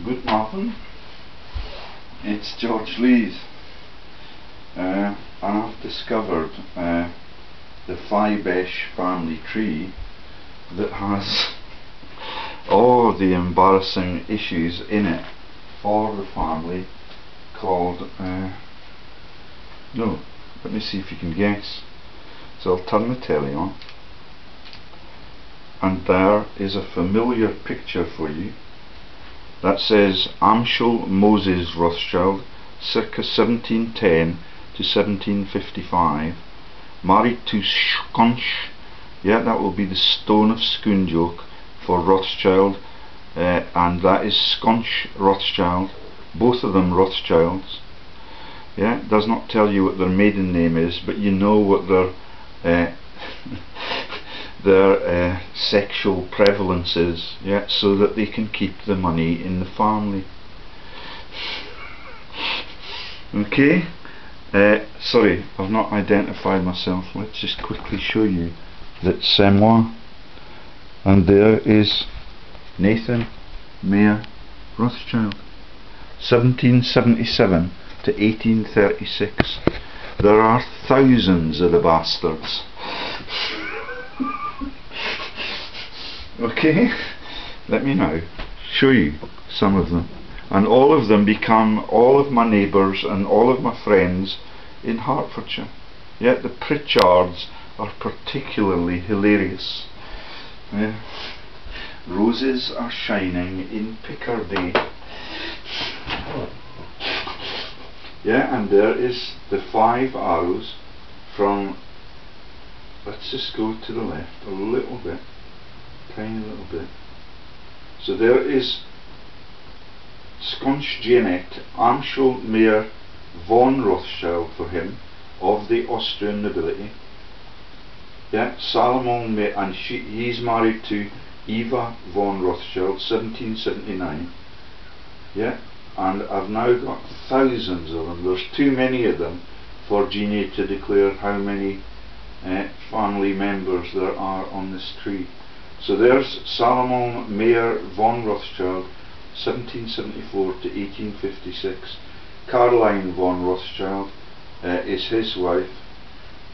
Good morning, it's George Lees, and I've discovered the Feibesch family tree that has all the embarrassing issues in it for the family called, no, let me see if you can guess. So I'll turn the telly on, and there is a familiar picture for you that says Amschel Moses Rothschild, circa 1710 to 1755, married to Skonch. Yeah, that will be the stone of Skundjoke for Rothschild, and that is Skonch Rothschild, both of them Rothschilds. Yeah, it does not tell you what their maiden name is, but you know what their their sexual prevalence is, yeah, so that they can keep the money in the family. Okay, sorry, I've not identified myself. Let's just quickly show you that c'est moi. And there is Nathan Mayer Rothschild, 1777 to 1836. There are thousands of the bastards. Okay, let me now show you some of them, and all of them become all of my neighbours and all of my friends in Hertfordshire. Yet the Pritchards are particularly hilarious. Yeah. Roses are shining in Picardy. Yeah, and there is the 5 arrows from, let's just go to the left a little bit, tiny little bit. So there is Skonch Janet Amschel Mayer von Rothschild for him, of the Austrian nobility. Yeah, Salomon Mayer, and he's married to Eva von Rothschild, 1779. Yeah, and I've now got thousands of them. There's too many of them for Jeannie to declare how many family members there are on this tree. So there's Salomon Mayer von Rothschild, 1774 to 1856. Caroline von Rothschild is his wife,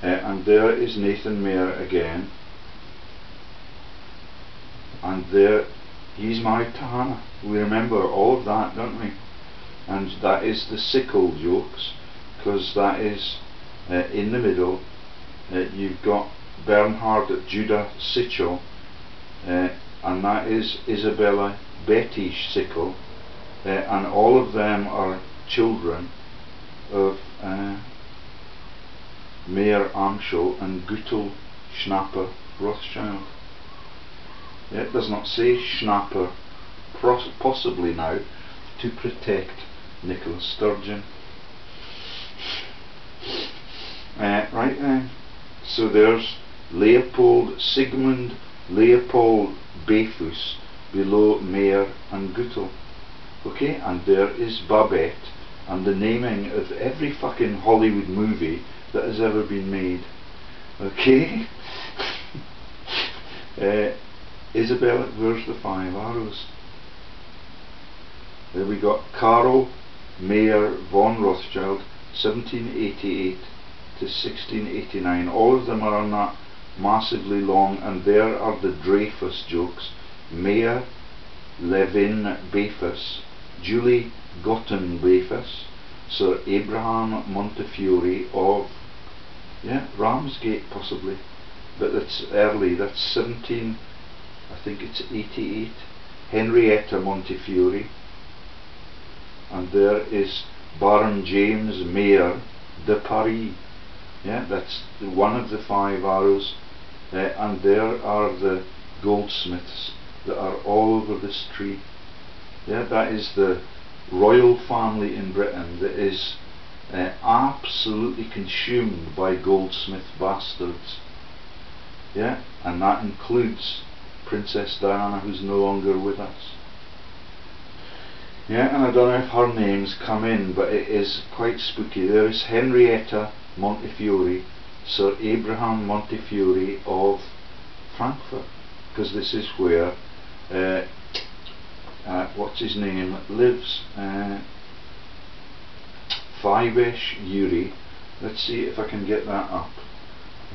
and there is Nathan Mayer again, and there he's married to Hannah. We remember all of that, don't we? And that is the sickle jokes, because that is in the middle. You've got Bernhard Judah Sichel, and that is Isabella Betty Sickle, and all of them are children of Mayer Amschel and Gutel Schnapper Rothschild. Yeah, it does not say Schnapper, possibly now to protect Nicholas Sturgeon. Right then, so there's Leopold Sigmund Leopold Befus below Mayer and Gutel. Okay, and there is Babette, and the naming of every fucking Hollywood movie that has ever been made. Okay. Isabella, where's the 5 arrows? There we got Karl Mayer von Rothschild, 1788 to 1689. All of them are not massively long, and there are the Dreyfus jokes. Mayer Levin Befus, Julie Gotten Befus, Sir Abraham Montefiore of, yeah, Ramsgate possibly, but that's early, that's 17, I think it's 88. Henrietta Montefiore, and there is Baron James Mayer de Paris. Yeah, that's one of the 5 arrows, and there are the goldsmiths that are all over this tree. Yeah, that is the royal family in Britain that is absolutely consumed by goldsmith bastards. Yeah, and that includes Princess Diana, who's no longer with us. Yeah, and I don't know if her names come in, but it is quite spooky. There is Henrietta Montefiore, Sir Abraham Montefiore of Frankfurt, because this is where what's his name, lives. Feibesch Uri. Let's see if I can get that up.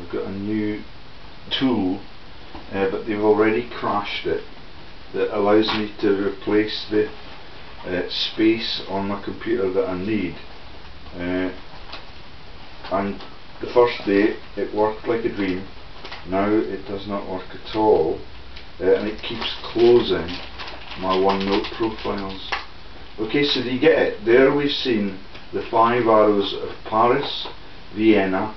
I've got a new tool, but they've already crashed it, that allows me to replace the space on my computer that I need. And the first day it worked like a dream. Now it does not work at all, and it keeps closing my OneNote profiles. Okay, so do you get it? There we've seen the 5 arrows of Paris, Vienna,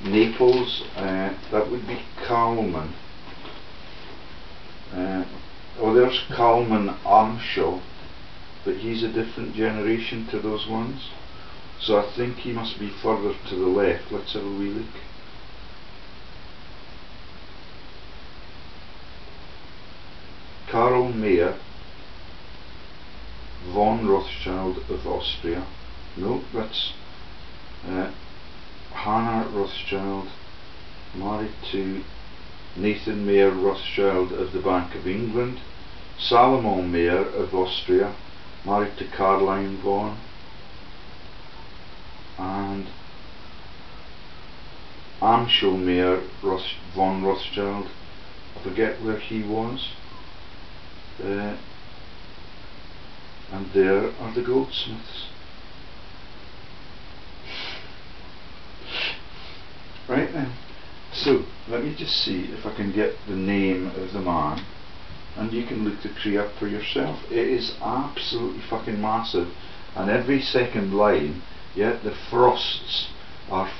Naples, that would be Kalman. Oh, there's Kalman Amschel, but he's a different generation to those ones. So I think he must be further to the left. Let's have a wee look. Karl Mayer von Rothschild of Austria. No, that's Hannah Rothschild, married to Nathan Mayer Rothschild of the Bank of England. Salomon Mayer of Austria, married to Caroline von. And Amschel Mayer von Rothschild, I forget where he was. And there are the goldsmiths. Right then, so let me just see if I can get the name of the man, and you can look the tree up for yourself. It is absolutely fucking massive, and every second line, yeah, the Frosts are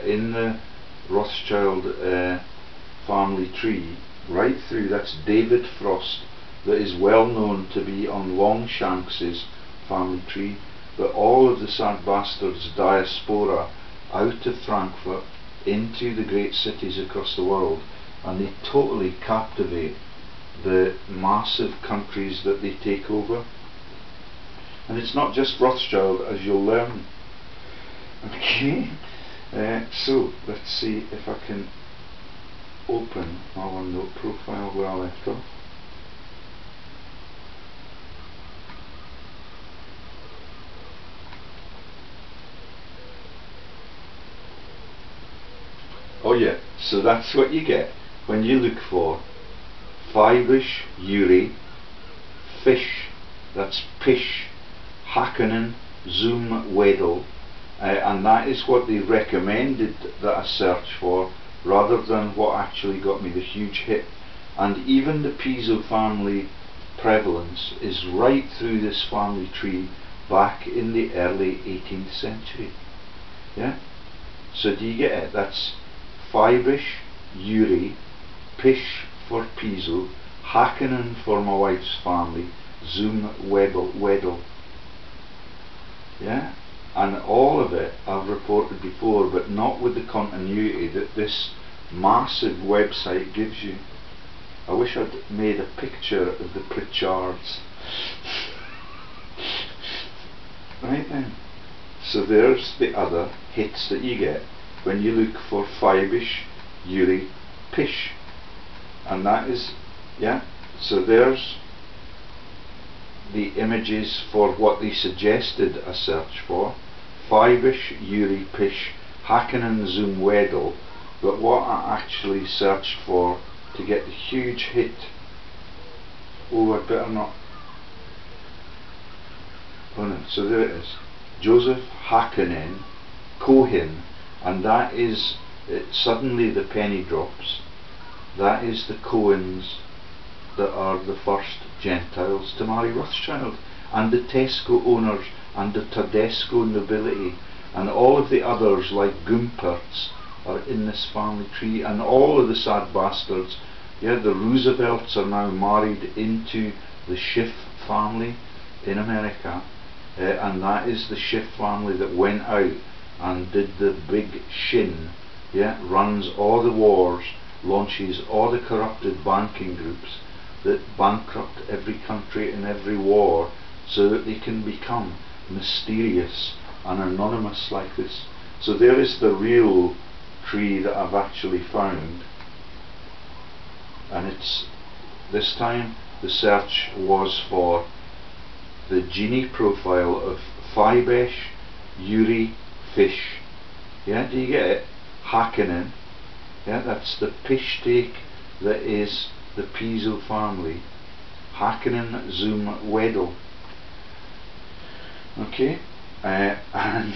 in the Rothschild family tree right through. That's David Frost, that is well known to be on Longshanks's family tree, but all of the sad bastards diaspora out of Frankfurt into the great cities across the world, and they totally captivate the massive countries that they take over. And it's not just Rothschild, as you'll learn. Okay, so let's see if I can open my OneNote profile where I left off. Oh yeah, so that's what you get when you look for Feibesch Uri, fish, that's pish, HaKohen, Zoom Wedel, and that is what they recommended that I search for, rather than what actually got me the huge hit. And even the Piso family prevalence is right through this family tree back in the early 18th century. Yeah? So do you get it? That's Feibesch Uri, Pish for Piso, HaKohen for my wife's family, Zoom Wedel. Yeah? And all of it I've reported before, but not with the continuity that this massive website gives you. I wish I'd made a picture of the Pritchards. Right then. So there's the other hits that you get when you look for Feibesch Uri Pish. And that is, yeah, so there's the images for what they suggested a search for. Feibesch Uri Pish, HaKohen Zoom Wedel, but what I actually searched for to get the huge hit, oh, I'd better not, oh no, so there it is, Joseph HaKohen, and that is, suddenly the penny drops, that is the Cohens that are the first Gentiles to marry Rothschild, and the Tesco owners, and the Tedesco nobility, and all of the others like Gumperts are in this family tree, and all of the sad bastards. Yeah, the Roosevelts are now married into the Schiff family in America, and that is the Schiff family that went out and did the big shin, yeah, runs all the wars, launches all the corrupted banking groups that bankrupt every country in every war, so that they can become mysterious and anonymous like this. So there is the real tree that I've actually found, and it's this time the search was for the genie profile of Feibesch Uri fish. Yeah, do you get it? HaKohen. Yeah, that's the pishtake that is the Piso family. HaKohen zum Wedel. Okay, and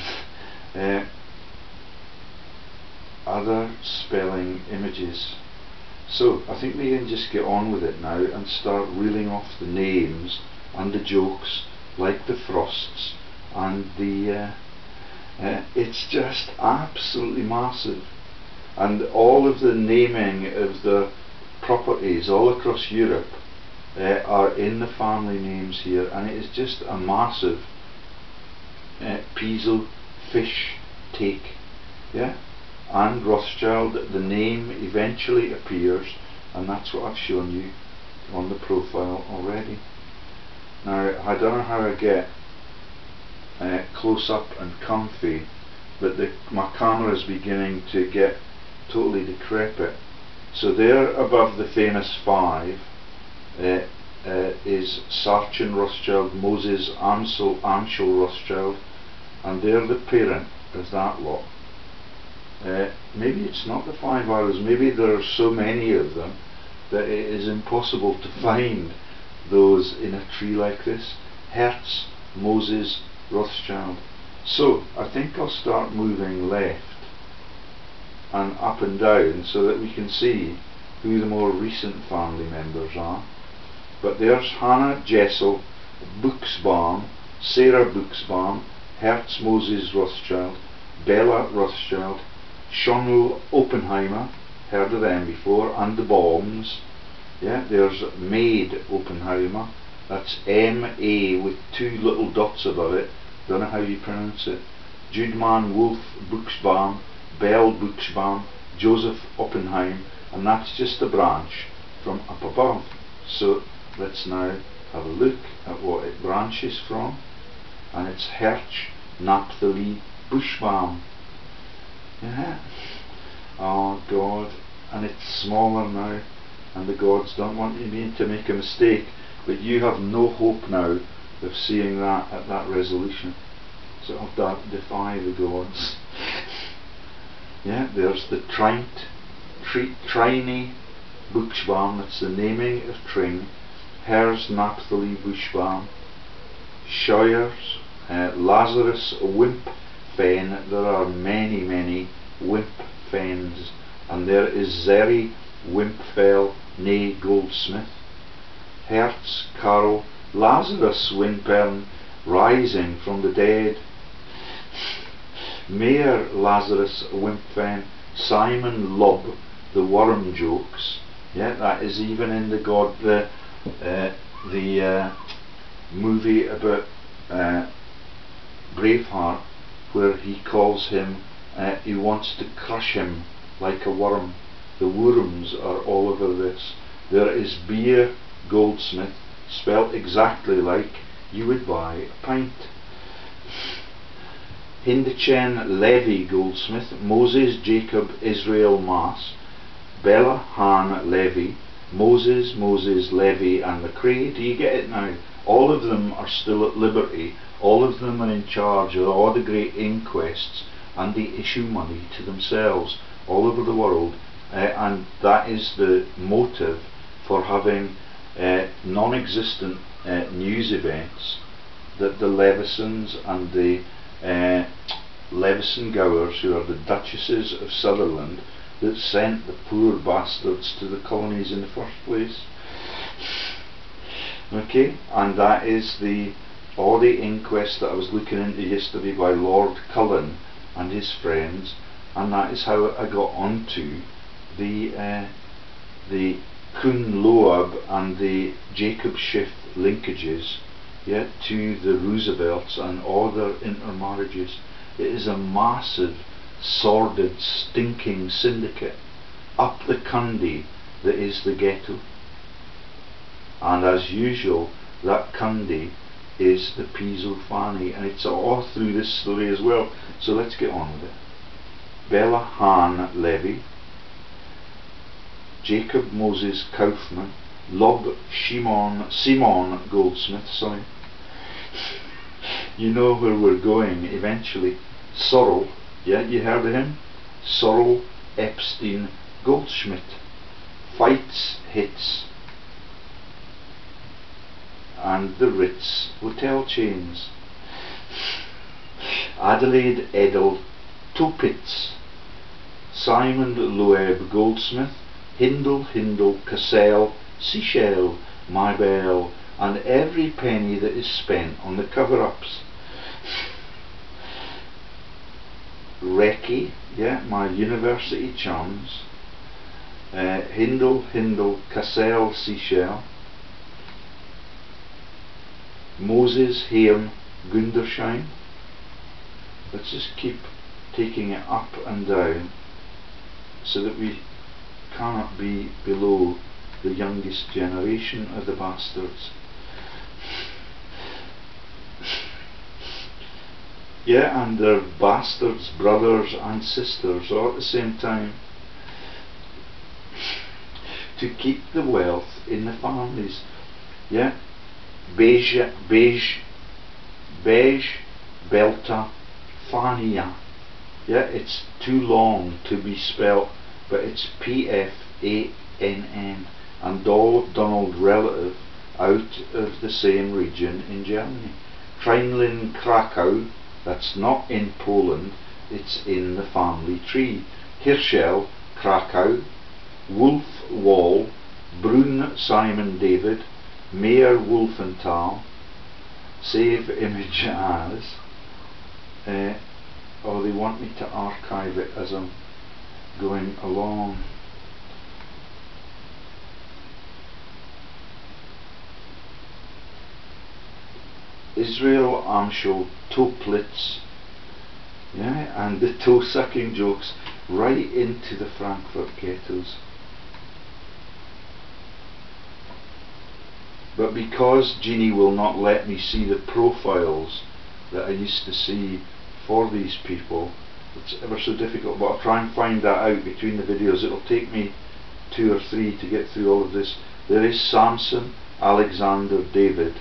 other spelling images. So I think we can just get on with it now and start reeling off the names and the jokes like the Frosts and the it's just absolutely massive, and all of the naming of the properties all across Europe are in the family names here, and it is just a massive Piso fish take. Yeah, and Rothschild, the name eventually appears, and that's what I've shown you on the profile already. Now I don't know how I get close up and comfy, but my camera is beginning to get totally decrepit. So there above the famous five is Sarchen Rothschild, Moses, Amschel Rothschild, and they're the parent of that lot. Maybe it's not the 5 hours, maybe there are so many of them that it is impossible to find those in a tree like this. Hertz, Moses, Rothschild. So I think I'll start moving left and up and down so that we can see who the more recent family members are. But there's Hannah Jessel Buchsbaum, Sarah Buchsbaum, Hertz Moses Rothschild, Bella Rothschild, Schonel Oppenheimer, heard of them before, and the Baums. Yeah, there's Maid Oppenheimer, that's M-A with 2 little dots above it, don't know how you pronounce it. Judemann Wolf Buchsbaum, Bell Buchsbaum, Joseph Oppenheim, and that's just a branch from up above. So let's now have a look at what it branches from, and it's Hertz Naphtali Buchsbaum. Yeah. Oh God, and it's smaller now, and the gods don't want me to make a mistake, but you have no hope now of seeing that at that resolution, so I'll defy the gods. Yeah, there's the Trini Buchsbaum, that's the naming of Tring, Herz Naphtali Buchsbaum, Scheuers, Lazarus Wimpfen. There are many Wimpfens, and there is Zeri Wimpfel nee Goldsmith, Hertz Karl Lazarus Wimpern rising from the dead, Mayor Lazarus Wimpfen, Simon Lobb, the worm jokes. Yeah, that is even in the movie about Braveheart, where he calls him, he wants to crush him like a worm. The worms are all over this. There is Beer Goldsmith, spelt exactly like you would buy a pint. Hindechen Levy Goldsmith, Moses Jacob Israel Maas, Bella Hahn Levy, Moses Levy and McCrae. Do you get it now? All of them are still at liberty. All of them are in charge of all the great inquests, and they issue money to themselves all over the world, and that is the motive for having non-existent news events that the Levisons and the Levison Gowers, who are the Duchesses of Sutherland, that sent the poor bastards to the colonies in the first place. Okay, and that is all the inquest that I was looking into yesterday by Lord Cullen and his friends, and that is how I got onto the Kuhn Loeb and the Jacob Schiff linkages, yeah, to the Roosevelts and all their intermarriages. It is a massive, sordid, stinking syndicate up the Cundy that is the ghetto, and as usual that Cundy is the Piso Fanny, and it's all through this story as well. So let's get on with it. Bella Hahn Levy, Jacob Moses Kaufman, Lob Simon Goldsmith, sorry. You know where we're going eventually. Sorrel, yeah, you heard of him? Sorrel Epstein Goldschmidt. Fights, hits, and the Ritz hotel chains. Adelaide Edel Topitz. Simon Loeb Goldsmith. Hindle Cassell Seychelles, my belle, and every penny that is spent on the cover-ups. Recce, yeah, my university chums. Hindle Cassell Seychelles. Moses Haim Gundersheim. Let's just keep taking it up and down so that we cannot be below the youngest generation of the bastards. Yeah, and their bastards, brothers and sisters all at the same time, to keep the wealth in the families. Yeah, Beige Belta Fania. Yeah, it's too long to be spelt, but it's Pfann, and Donald relative out of the same region in Germany. Kreinlin Krakow, that's not in Poland, it's in the family tree. Hirschel Krakow. Wolf Wall. Brun Simon David. Mayer Wolfenthal. Save image as. Oh, they want me to archive it as I'm going along. Israel Amschel Toplitz, yeah, and the toe-sucking jokes right into the Frankfurt ghettos. But because Jeannie will not let me see the profiles that I used to see for these people, it's ever so difficult, but I'll try and find that out between the videos. It'll take me 2 or 3 to get through all of this. There is Samson Alexander David,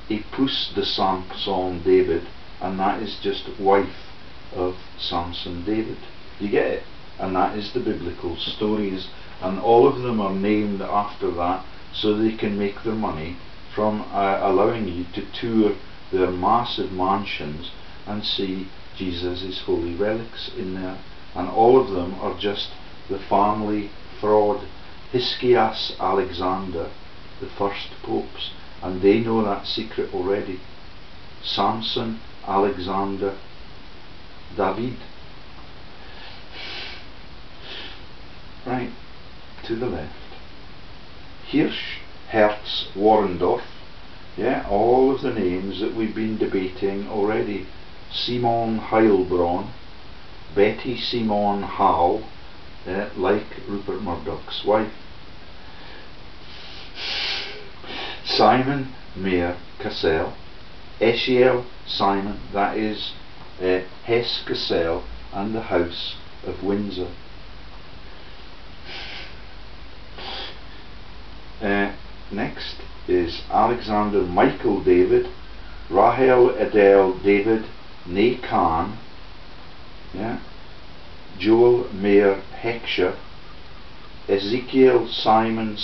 Épouse de Samson David, and that is just wife of Samson David. You get it? And that is the biblical stories, and all of them are named after that so they can make their money from allowing you to tour their massive mansions and see Jesus' holy relics in there. And all of them are just the family fraud. Hiskias Alexander, the first popes, and they know that secret already. Samson Alexander David. Right, to the left. Hirsch, Hertz, Warendorf, yeah, all of the names that we've been debating already. Simon Heilbronn, Betty Simon Howe, like Rupert Murdoch's wife. Simon Mayer Cassell, Eschiel Simon, that is Hesse Cassell and the House of Windsor. Next is Alexander Michael David, Rahel Adele David, Nay Khan, yeah, Joel Mayer Heckscher, Ezekiel Simon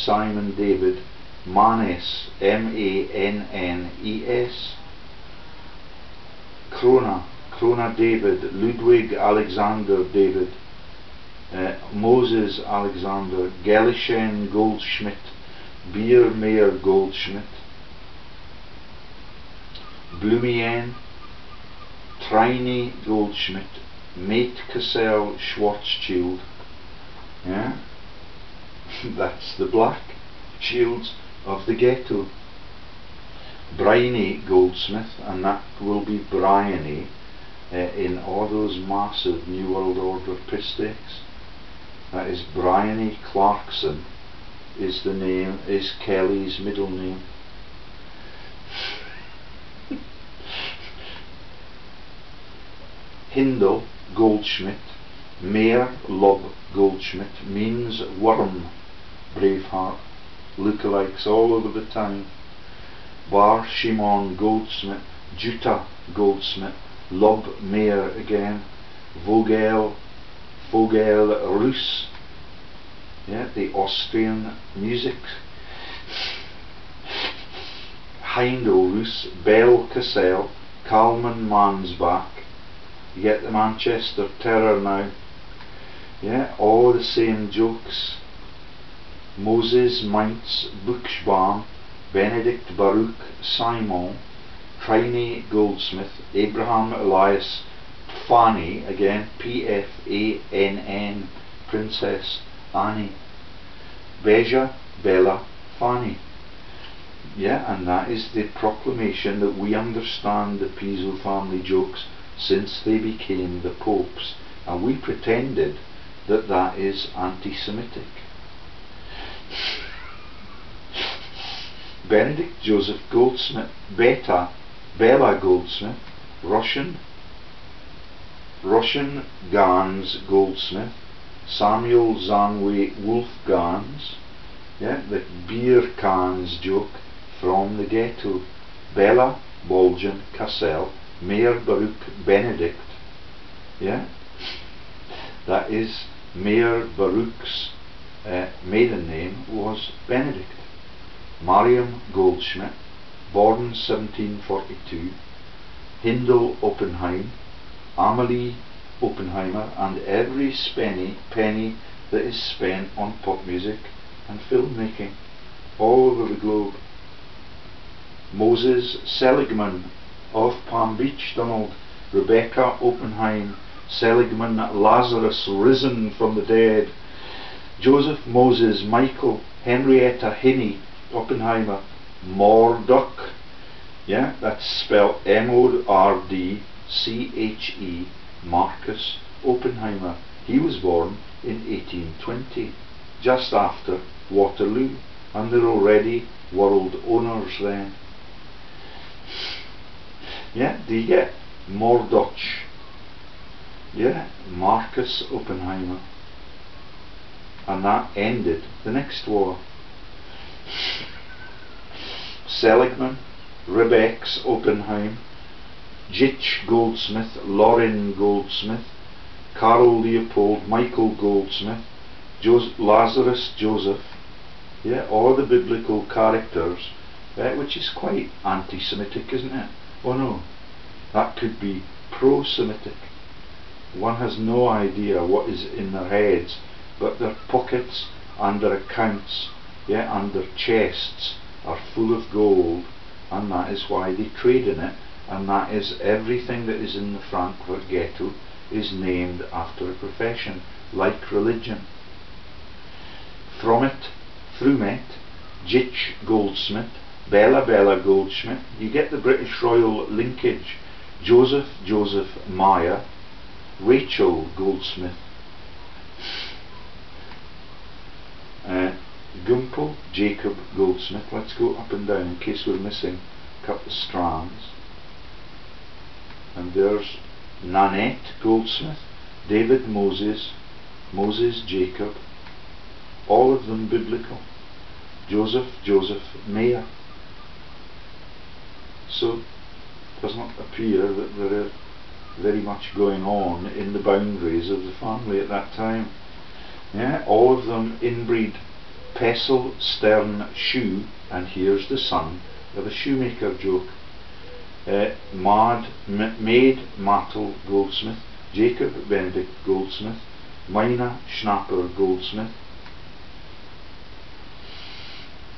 David, Manes Mannes, Krona David, Ludwig Alexander David, Moses Alexander, Gelishen Goldschmidt, Beer Mayer Goldschmidt, Blumien, Trini Goldschmidt, Mate Cassell Schwarzschild, yeah, that's the black shields of the ghetto. Bryony Goldsmith, and that will be Bryony in all those massive New World Order piss stakes. That is Bryony Clarkson is the name, is Kelly's middle name. Hindle Goldschmidt, Mayer Lob Goldschmidt means worm, Braveheart. lookalikes all over the town. Bar Shimon Goldsmith, Juta Goldsmith, Lob Meyer again, Vogel Rus, yeah, the Austrian music, Heindel Rus, Bell Cassell, Kalman Mansbach. You get the Manchester Terror now. Yeah, all the same jokes. Moses Mainz, Buchsbaum, Benedict Baruch, Simon, Trini Goldsmith, Abraham Elias, Fanny, again, Pfann, Princess Annie, Beja, Bella, Fanny. Yeah, and that is the proclamation that we understand the Piso family jokes since they became the popes, and we pretended that that is anti-Semitic. Benedict Joseph Goldsmith, Bella Goldsmith, Russian Gans Goldsmith, Samuel Zanwe Wolf Gans, yeah, the beer cans joke from the ghetto, Bella Bolgen Cassell, Mayor Baruch Benedict, yeah, that is Mayor Baruch's maiden name was Benedict. Mariam Goldschmidt, born 1742, Hindel Oppenheim, Amelie Oppenheimer, and every penny that is spent on pop music and filmmaking all over the globe. Moses Seligman of Palm Beach, Donald, Rebecca Oppenheim, Seligman, Lazarus risen from the dead, Joseph Moses Michael, Henrietta Hinney Oppenheimer, Mordok, yeah, that's spelled Mordche, Marcus Oppenheimer. He was born in 1820, just after Waterloo, and they're already world owners then. Yeah, do you get Mordok? Yeah, Marcus Oppenheimer. And that ended the next war. Seligman, Rebex Oppenheim, Jitch Goldsmith, Lorin Goldsmith, Carol Leopold, Michael Goldsmith, Lazarus Joseph, yeah, all the biblical characters, which is quite anti-Semitic, isn't it? Oh no, that could be pro-Semitic. One has no idea what is in their heads, but their pockets and their accounts, yeah, and their chests are full of gold, and that is why they trade in it, and that is everything that is in the Frankfurt ghetto is named after a profession, like religion. Frumet, Jitch Goldsmith, Bella Goldschmidt. You get the British royal linkage. Joseph Meyer, Rachel Goldsmith, Gumpel Jacob Goldsmith. Let's go up and down in case we're missing a couple of strands. And there's Nanette Goldsmith, David Moses Jacob, all of them biblical. Joseph Mayer. So it does not appear that there is very much going on in the boundaries of the family at that time. Yeah, all of them inbreed. Pessel Stern Shoe, and here's the son of a shoemaker joke. Maid Mattel Goldsmith, Jacob Benedict Goldsmith, Mina Schnapper Goldsmith,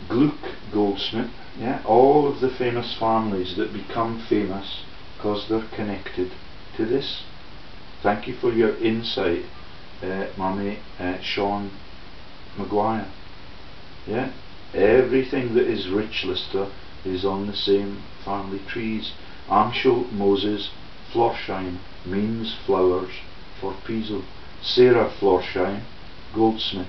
Gluck Goldsmith, yeah, all of the famous families that become famous because they're connected to this. Thank you for your insight, Mummy Sean Maguire. Yeah, everything that is rich Lister is on the same family trees. Amschel Moses Florsheim means flowers for Piso. Sarah Florsheim Goldsmith.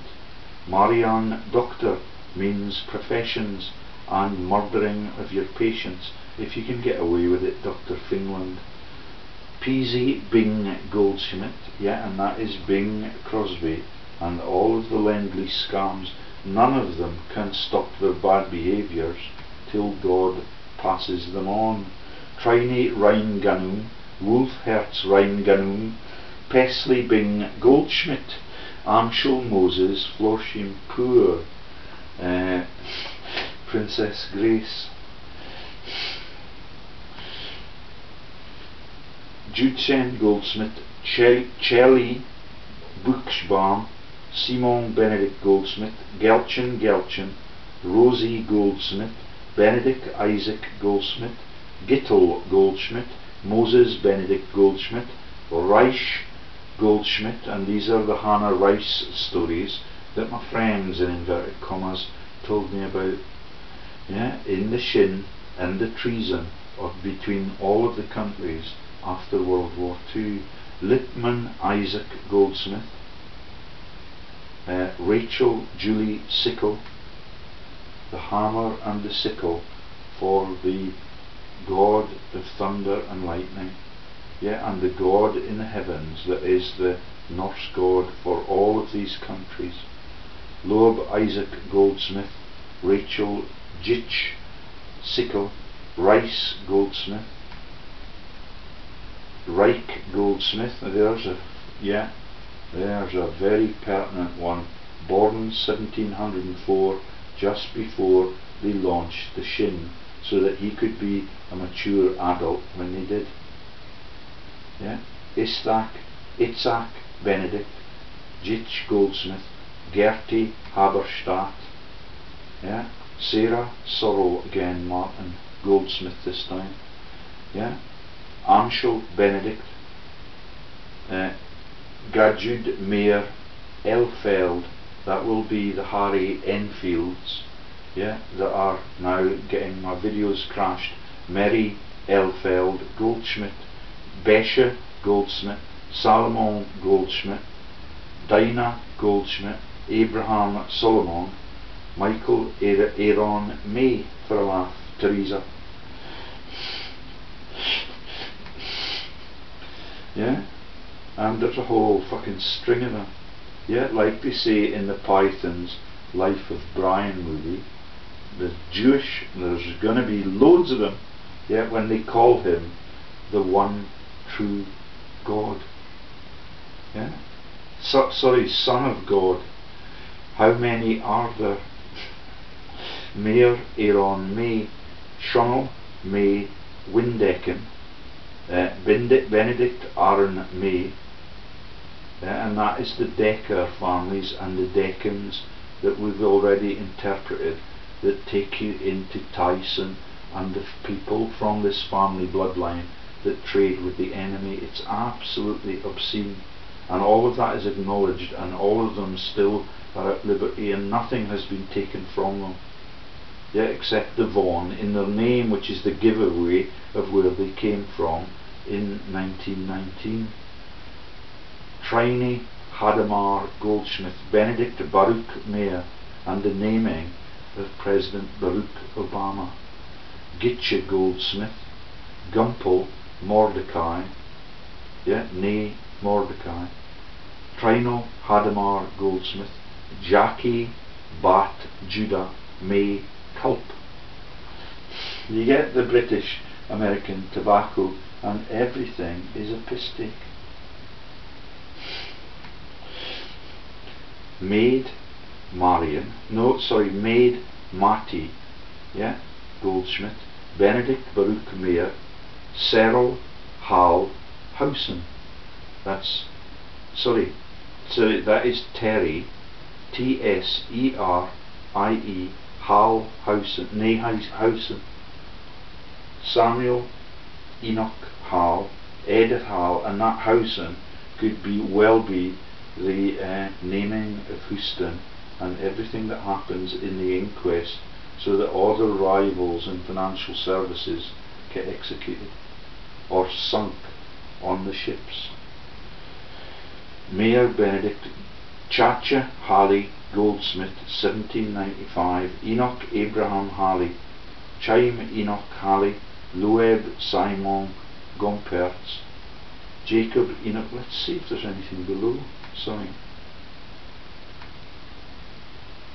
Marianne Doctor means professions and murdering of your patients, if you can get away with it, Dr. Finland. Peasy Bing Goldschmidt, yeah, and that is Bing Crosby, and all of the Lend-Lease scams. none of them can stop their bad behaviours till God passes them on. Trini Rein Ganum, Wolfherz Rein Ganum, Pesley Bing Goldschmidt, Amschel Moses, Florshim Poor, Princess Grace, Judsen Goldsmith, Chelly Buchsbaum, Simon Benedict Goldsmith, Gelchen, Rosie Goldsmith, Benedict Isaac Goldsmith, Gittel Goldschmidt, Moses Benedict Goldschmidt, Reich Goldschmidt, and these are the Hannah Rice stories that my friends in inverted commas told me about. Yeah, in the Shin and the treason of between all of the countries after World War II. Lippmann Isaac Goldsmith, Rachel Julie Sickle, the hammer and the sickle for the God of thunder and lightning, yeah, and the God in the heavens that is the Norse God for all of these countries. Loeb Isaac Goldsmith, Rachel Jitch Sickle, Rice Goldsmith, Reich Goldsmith. There's a very pertinent one. Born 1704, just before they launched the Shin, so that he could be a mature adult when they did. Yeah, Itzhak Benedict, Jitch Goldsmith, Gertie Haberstadt, yeah, Sarah Sorrow again, Martin Goldsmith this time, yeah, Amschel Benedict, Gertrude Mayer Elfeld, that will be the Harry Enfields, yeah, that are now getting my videos crashed. Mary Elfeld Goldschmidt, Besche Goldsmith, Salomon Goldschmidt, Dinah Goldschmidt, Abraham Solomon, Michael Aaron May, for a laugh, Teresa. Yeah, and there's a whole fucking string of them. Yeah, like they say in the Python's Life of Brian movie, the Jewish, there's going to be loads of them, yeah, when they call him the one true God. Yeah, sorry, Son of God. How many are there? Mayor Aaron May, Shonnell May Windecken, Benedict Aaron May, and that is the Decker families and the Deckens that we've already interpreted, that take you into Tyson and the people from this family bloodline that trade with the enemy. It's absolutely obscene, and all of that is acknowledged, and all of them still are at liberty, and nothing has been taken from them, yeah, except the Vaughan in their name, which is the giveaway of where they came from in 1919. Trini Hadamar Goldsmith, Benedict Baruch Mayer, and the naming of President Barack Obama. Gitche Goldsmith, Gumpel Mordecai, yeah, nay Mordecai. Trino Hadamar Goldsmith, Jackie Bat Judah May Culp. You get the British American tobacco, and everything is a piss take. Maid Marion, no, sorry, Maid Marty, yeah, Goldschmidt, Benedict Baruch Mayer, Cyril Hal Hausen. That's, sorry, so that is Terry, Tserie, Hal Hausen, Hausen. Samuel Enoch Hal, Edith Hal, and that Hausen could well be the naming of Houston and everything that happens in the inquest, so that all the rivals in financial services get executed or sunk on the ships. Mayor Benedict, Chacha Halley Goldsmith, 1795, Enoch Abraham Halley, Chaim Enoch Halley, Loeb Simon Gompertz, Jacob Enoch. Let's see if there's anything below. Sorry.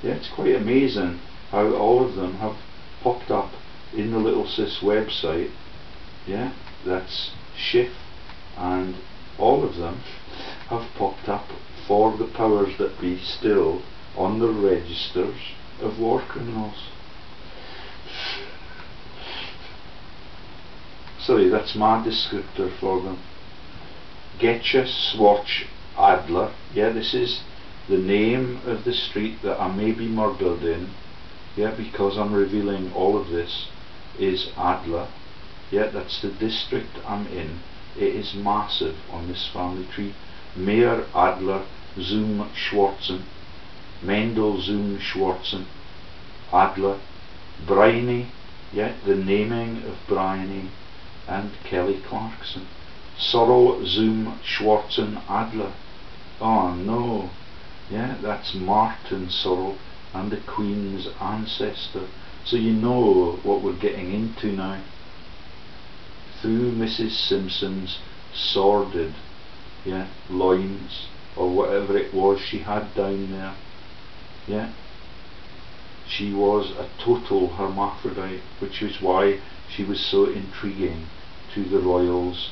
Yeah, it's quite amazing how all of them have popped up in the Little Sis website. Yeah, that's Schiff, and all of them have popped up for the powers that be still on the registers of war criminals. Sorry, that's my descriptor for them. Getcha Swatch Adler. Yeah, this is the name of the street that I may be murdered in. Yeah, because I'm revealing all of this, is Adler. Yeah, that's the district I'm in. It is massive on this family tree. Mayer Adler Zum Schwarzen, Mendel Zum Schwarzen, Adler, Bryony, yeah, the naming of Bryony, and Kelly Clarkson. Sorrel Zum Schwarzen Adler. Oh no, yeah, that's Martin Sorrel and the Queen's ancestor. So you know what we're getting into now. Through Mrs. Simpson's sordid, yeah, loins, or whatever it was she had down there, yeah, she was a total hermaphrodite, which is why she was so intriguing to the royals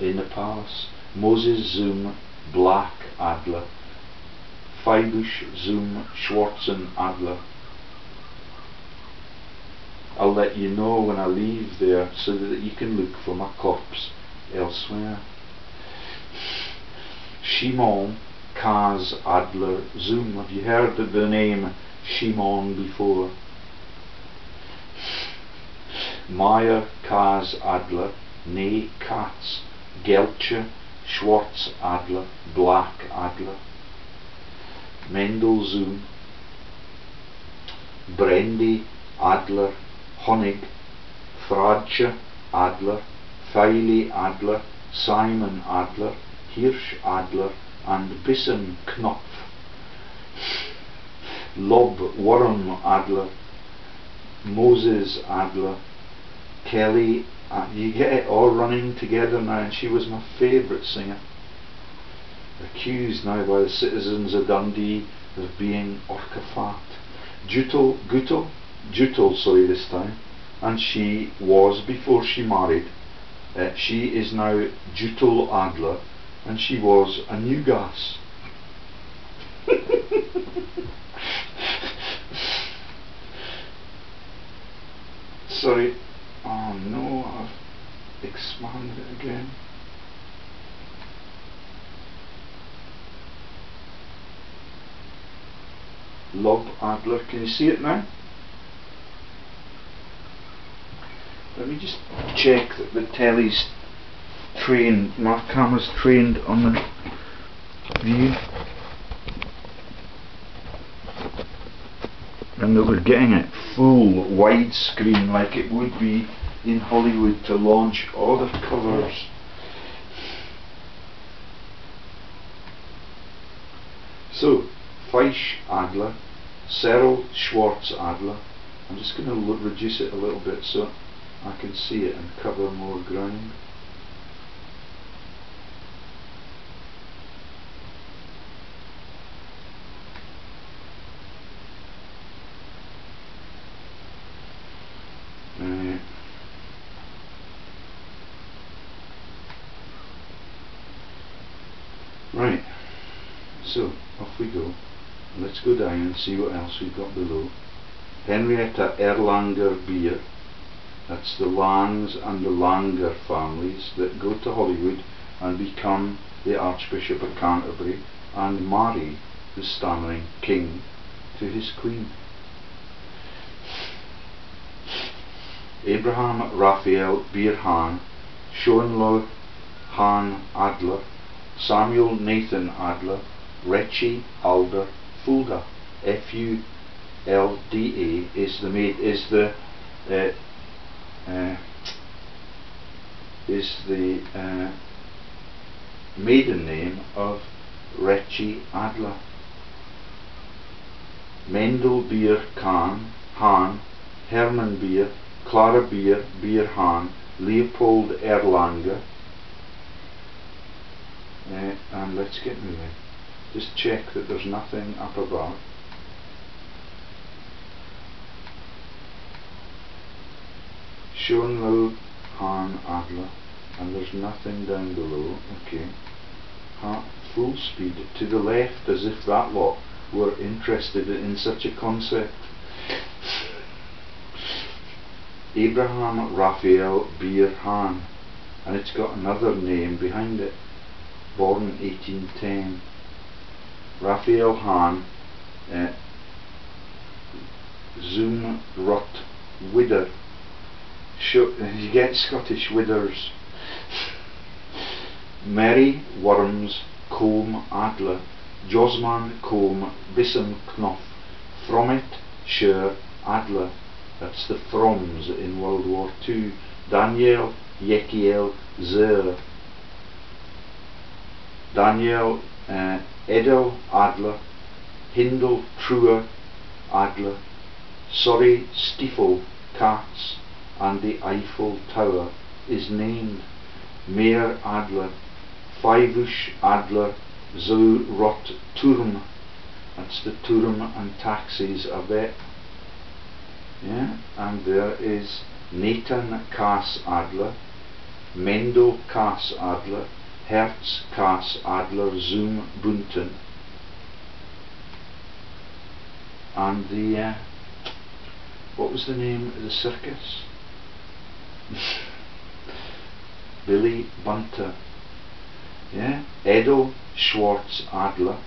in the palace. Moses Zum Black Adler, Feibesch Zum Schwarzen Adler. I'll let you know when I leave there so that you can look for my corpse elsewhere. Shimon Kaz Adler Zum. Have you heard of the name Shimon before? Meyer Kaz Adler, Nee Katz, Gelche Schwarz Adler, Black Adler. Mendel Zum, Brendy Adler, Honig, Fradsche Adler, Feili Adler, Simon Adler, Hirsch Adler, and Bissenknopf. Lob Worm Adler, Moses Adler, Kelly. You get it all running together now, and she was my favourite singer. Accused now by the citizens of Dundee of being Orcafat. Jutel, sorry, this time, and she was before she married. She is now Jutel Adler, and she was a Newgas. Sorry, oh no, I've expanded it again. Lob Adler, can you see it now? Let me just check that the telly's trained, my camera's trained on the view, and that we're getting it full widescreen like it would be in Hollywood to launch all the covers. So, Feisch Adler, Cyril Schwarz Adler. I'm just going to reduce it a little bit so I can see it and cover more ground. Right, so off we go. Let's go down and see what else we've got below. Henrietta Erlanger Beer. That's the Langs and the Langer families that go to Hollywood and become the Archbishop of Canterbury and marry the stammering king to his queen. Abraham Raphael Beer Hahn, Schoenlo Hahn Adler, Samuel Nathan Adler, Rechi Alder Fulda. Fulda is the maid, is the maiden name of Rechi Adler. Mendel Beer Hahn, Hermann Beer, Clara Beer, Beer Hahn, Leopold Erlanger. And let's get moving. Just check that there's nothing up above. showing Lil Han Adler, and there's nothing down below. Okay. Full speed to the left, as if that lot were interested in such a concept. Abraham Raphael Beer Han, and it's got another name behind it. Born 1810. Raphael Han, Zoom Rot Widder. You get Scottish Widders. Mary Worms Combe Adler, Josman Combe Bissem Knopf, Frommet Scher Adler. That's the Froms in World War II. Daniel Jekiel Zer. Daniel Edel Adler, Hindel Truer Adler, Sorry Stiefel Katz, and the Eiffel Tower is named. Mayor Adler, Feibesch Adler Zu Rot Turm. That's the Turm and taxis of it. Yeah, and there is Nathan Kass Adler, Mendel Kass Adler, Herz Kass Adler Zum Bunten, and the what was the name of the circus? Billy Bunter. Yeah, Edo Schwartz Adler,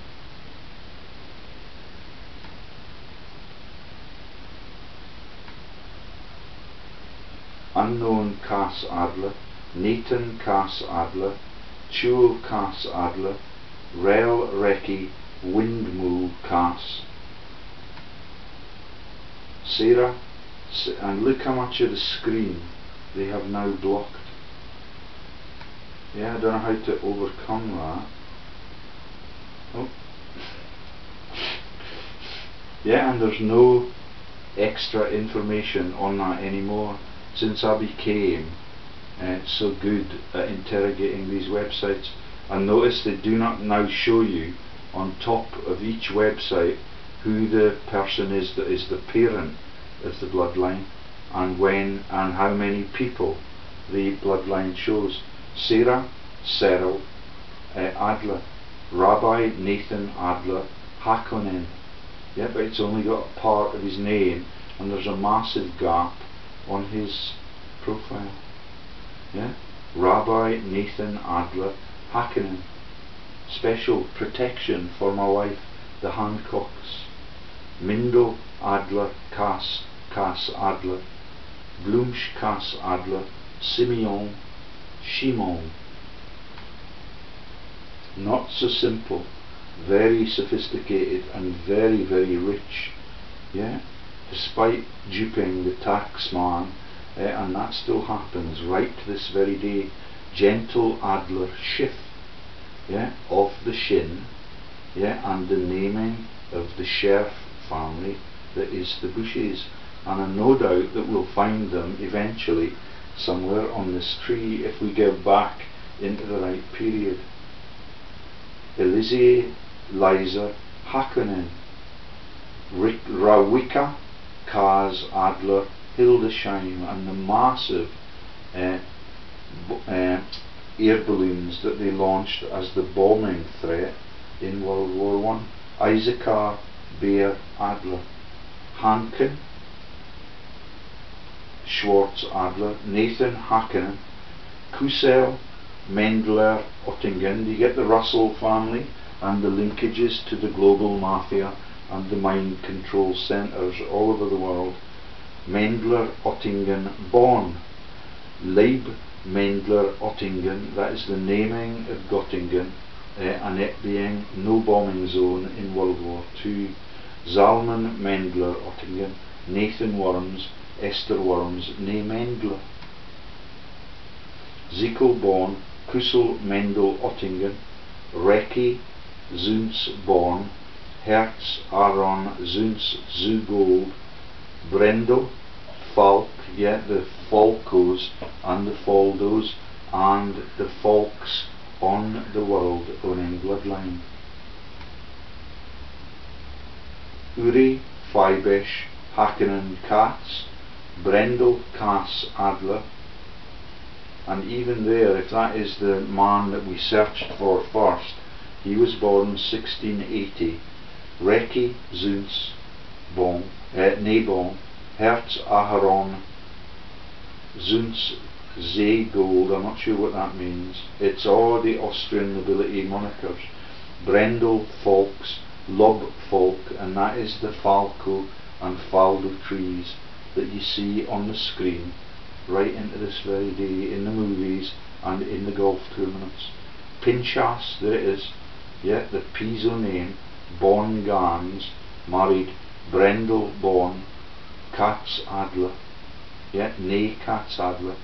Unknown Kass Adler, Nathan Kass Adler, Chul Kass Adler, Rel Recki Windmule Kass, Sarah, and look how much of the screen they have now blocked. Yeah, I don't know how to overcome that. Oh. Yeah, and there's no extra information on that anymore since I became so good at interrogating these websites. And notice they do not now show you on top of each website who the person is that is the parent of the bloodline, and when and how many people the bloodline shows. Sarah Cyril Adler, Rabbi Nathan Adler HaKohen. Yeah, but it's only got a part of his name, and there's a massive gap on his profile. Yeah, Rabbi Nathan Adler HaKohen. Special protection for my wife, the Hancocks. Mindel Adler Kass Adler, Blumsch Kass Adler, Simeon Shimon. Not so simple, very sophisticated and very, very rich. Yeah, despite duping the tax man, and that still happens right to this very day. Gentle Adler Schiff, yeah, of the Shin, yeah, and the naming of the Scherf family that is the Bushes, and I've no doubt that we'll find them eventually somewhere on this tree if we go back into the right period. Elysee Liza HaKohen, Rawika Kaz Adler Hildesheim, and the massive air balloons that they launched as the bombing threat in World War I. Issachar Beer Adler, Hanken Schwartz Adler, Nathan HaKohen, Kusel Mendler Ottingen. You get the Russell family and the linkages to the global mafia and the mind control centres all over the world. Mendler Ottingen Bonn, Leib Mendler Ottingen, that is the naming of Göttingen, and it being no bombing zone in World War II. Zalman Mendler Ottingen, Nathan Worms, Esther Worms, nee Mendler. Zico Bonn, Kussel Mendel Ottingen, Recki Zunz Bonn, Herz Aaron Zunz Zugold, Brendel Falk, yeah, the Falcos and the Faldos and the Falks on the world owning bloodline. Uri Feibesch HaKohen Katz, Brendel Cass Adler. And even there, if that is the man that we searched for first, he was born 1680. Reki Zuns Bon, Nebon, Herz Aharon, Zuns Gold, I'm not sure what that means. It's all the Austrian nobility monikers. Brendel Folks, Lob Folk, and that is the Falco and Faldo trees that you see on the screen right into this very day in the movies and in the golf tournaments. Pinchas, there it is, yeah, the Piso name, Bon Gans, married Brendel Bon, Katz Adler, yeah, nee Katz Adler,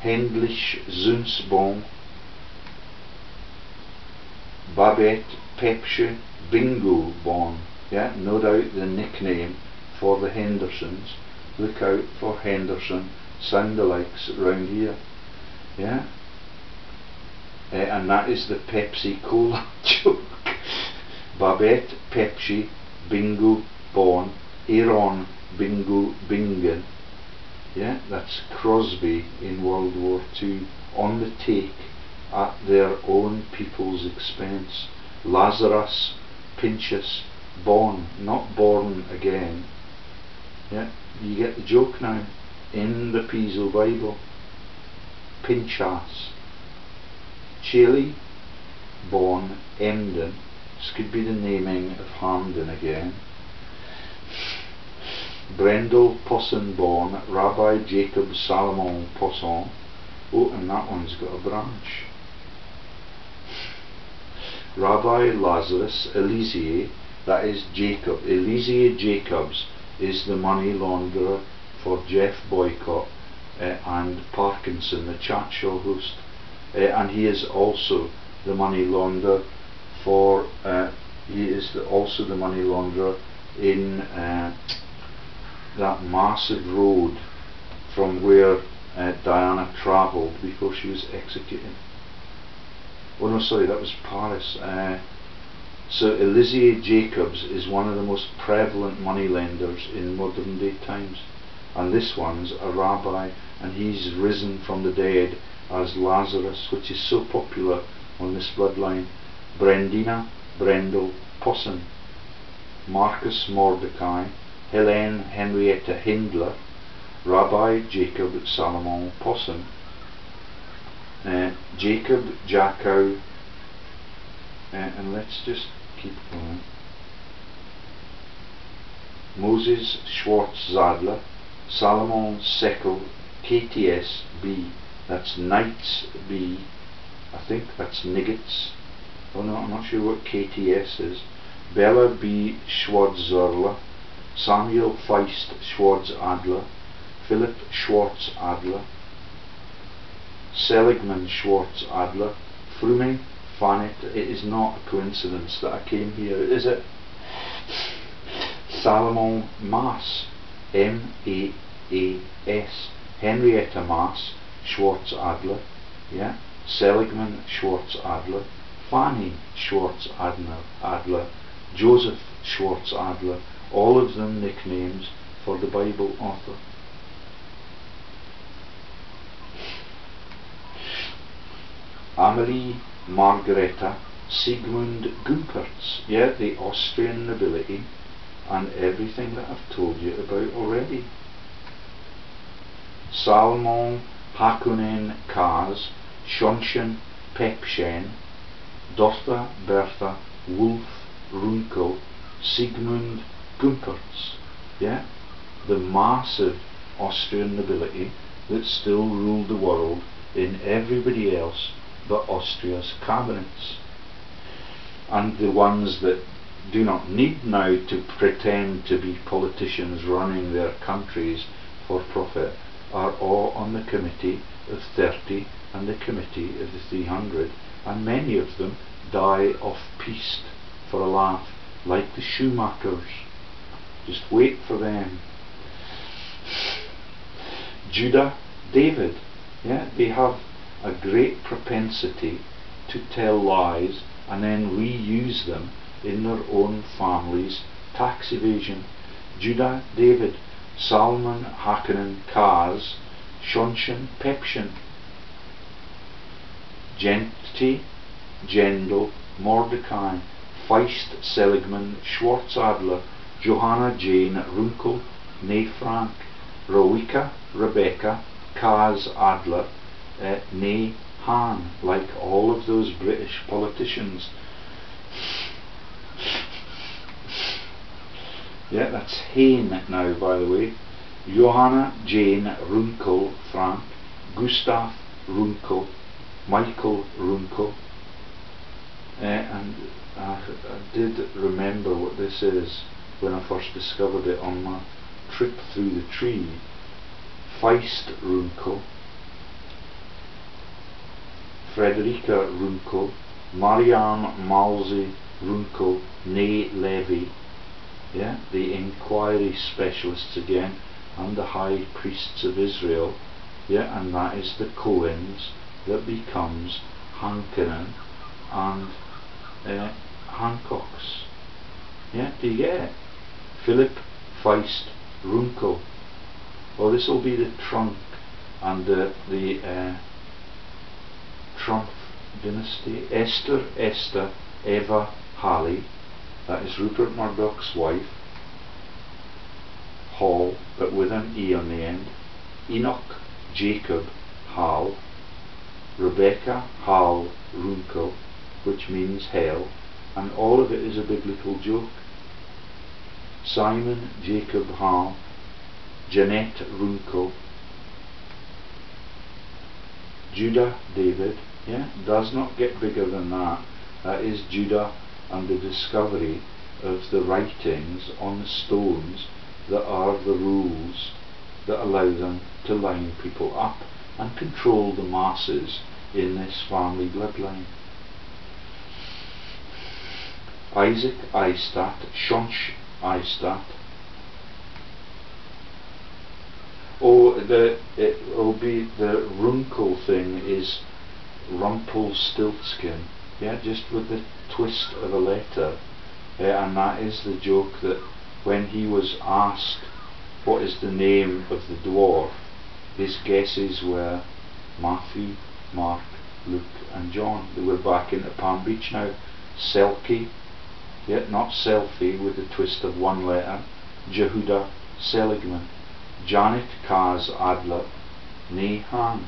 Hendlich Zunsbon, Babette Pepsche Bingo Bon, yeah, no doubt the nickname for the Hendersons. Look out for Henderson sound-alikes round here, yeah, and that is the Pepsi Cola joke. Babette Pepsi Bingo Bon, Aaron Bingo Bingen, yeah, that's Crosby in World War II, on the take at their own people's expense. Lazarus Pinchas Bon, not born again, yeah, you get the joke now, in the Piso Bible. Pinchas. Chili Bon Emden, this could be the naming of Hamden again. Brendel Posson Bon, Rabbi Jacob Salomon Posson. Oh, and that one's got a branch. Rabbi Lazarus Elysee, that is Jacob. Elysee Jacobs is the money launderer for Jeff Boycott and Parkinson, the chat show host, and he is also the money launderer for also the money launderer in that massive road from where Diana travelled before she was executed. Oh no, sorry, that was Paris. So Elysee Jacobs is one of the most prevalent moneylenders in modern day times, and this one's a rabbi, and he's risen from the dead as Lazarus, which is so popular on this bloodline. Brendina Brendel Posson, Marcus Mordecai, Helene Henrietta Hindler, Rabbi Jacob Salomon Posson, Jacob Jackow, and let's just keep going. Moses Schwartz Zadler, Salomon Seckel, KTS B, that's Knights B, I think that's Niggets. Oh no, I'm not sure what KTS is. Bella B Schwartz-Zerler, Samuel Feist Schwartz-Adler, Philip Schwartz-Adler, Seligman Schwartz-Adler, Frume Fanet. It is not a coincidence that I came here, is it? Salomon Maas, M-A-A-S, Henrietta Maas Schwartz-Adler, yeah, Seligman Schwartz-Adler, Fanny Schwartz-Adler, Joseph Schwartz-Adler, all of them nicknames for the Bible author. Amelie Margareta Sigmund Gumpertz, yeah, the Austrian nobility, and everything that I've told you about already. Salomon HaKohen Kaz, Schonchen Pepschen, Dortha Bertha Wolf Runkel, Sigmund Gumpertz, yeah, the massive Austrian nobility that still ruled the world in everybody else but Austria's cabinets, and the ones that do not need now to pretend to be politicians running their countries for profit are all on the committee of 30 and the committee of the 300, and many of them die off piste for a laugh, like the Schumachers. Just wait for them. Judah David, yeah, they have a great propensity to tell lies and then reuse them in their own family's tax evasion. Judah David, Salmon, HaKohen, Kaz, Shonshin, Pepshin, Genti, Gendel, Mordecai, Feist, Seligman, Schwarzadler, Johanna, Jane, Runkel, Nee Frank, Rowika, Rebecca, Kaz Adler, Nee Han, like all of those British politicians. Yeah, that's Hain now, by the way. Johanna, Jane, Runkel, Frank, Gustav, Runkel, Michael, Runkel. And I did remember what this is when I first discovered it on my trip through the tree. Feist, Runkel, Frederica, Runkel, Marianne, Malzi, Runkel, Nee Levy. Yeah, the inquiry specialists again, and the high priests of Israel. Yeah, and that is the Cohens that becomes HaKohen and Hancocks. Yeah, do you get it? Philip, Feist, Runkel. Well, this will be the trunk and the Trump dynasty. Esther, Eva, Halley. That is Rupert Murdoch's wife. Hall, but with an E on the end. Enoch, Jacob, Hal. Rebecca, Hal, Runkel, which means hell, and all of it is a big little joke. Simon, Jacob, Hal. Jeanette, Runkel. Judah, David. Yeah, does not get bigger than that. That is Judah and the discovery of the writings on the stones that are the rules that allow them to line people up and control the masses in this family bloodline. Isaac, Istat, Shonsh, Istat. Oh, it will be the Runkel thing is Rumpelstiltskin. Yeah, just with the twist of a letter. And that is the joke that when he was asked what is the name of the dwarf, his guesses were Matthew, Mark, Luke and John. They were back into Palm Beach now. Selkie, yet not Selfie with the twist of one letter. Jehuda Seligman. Janet Kaz Adler, Nee Han.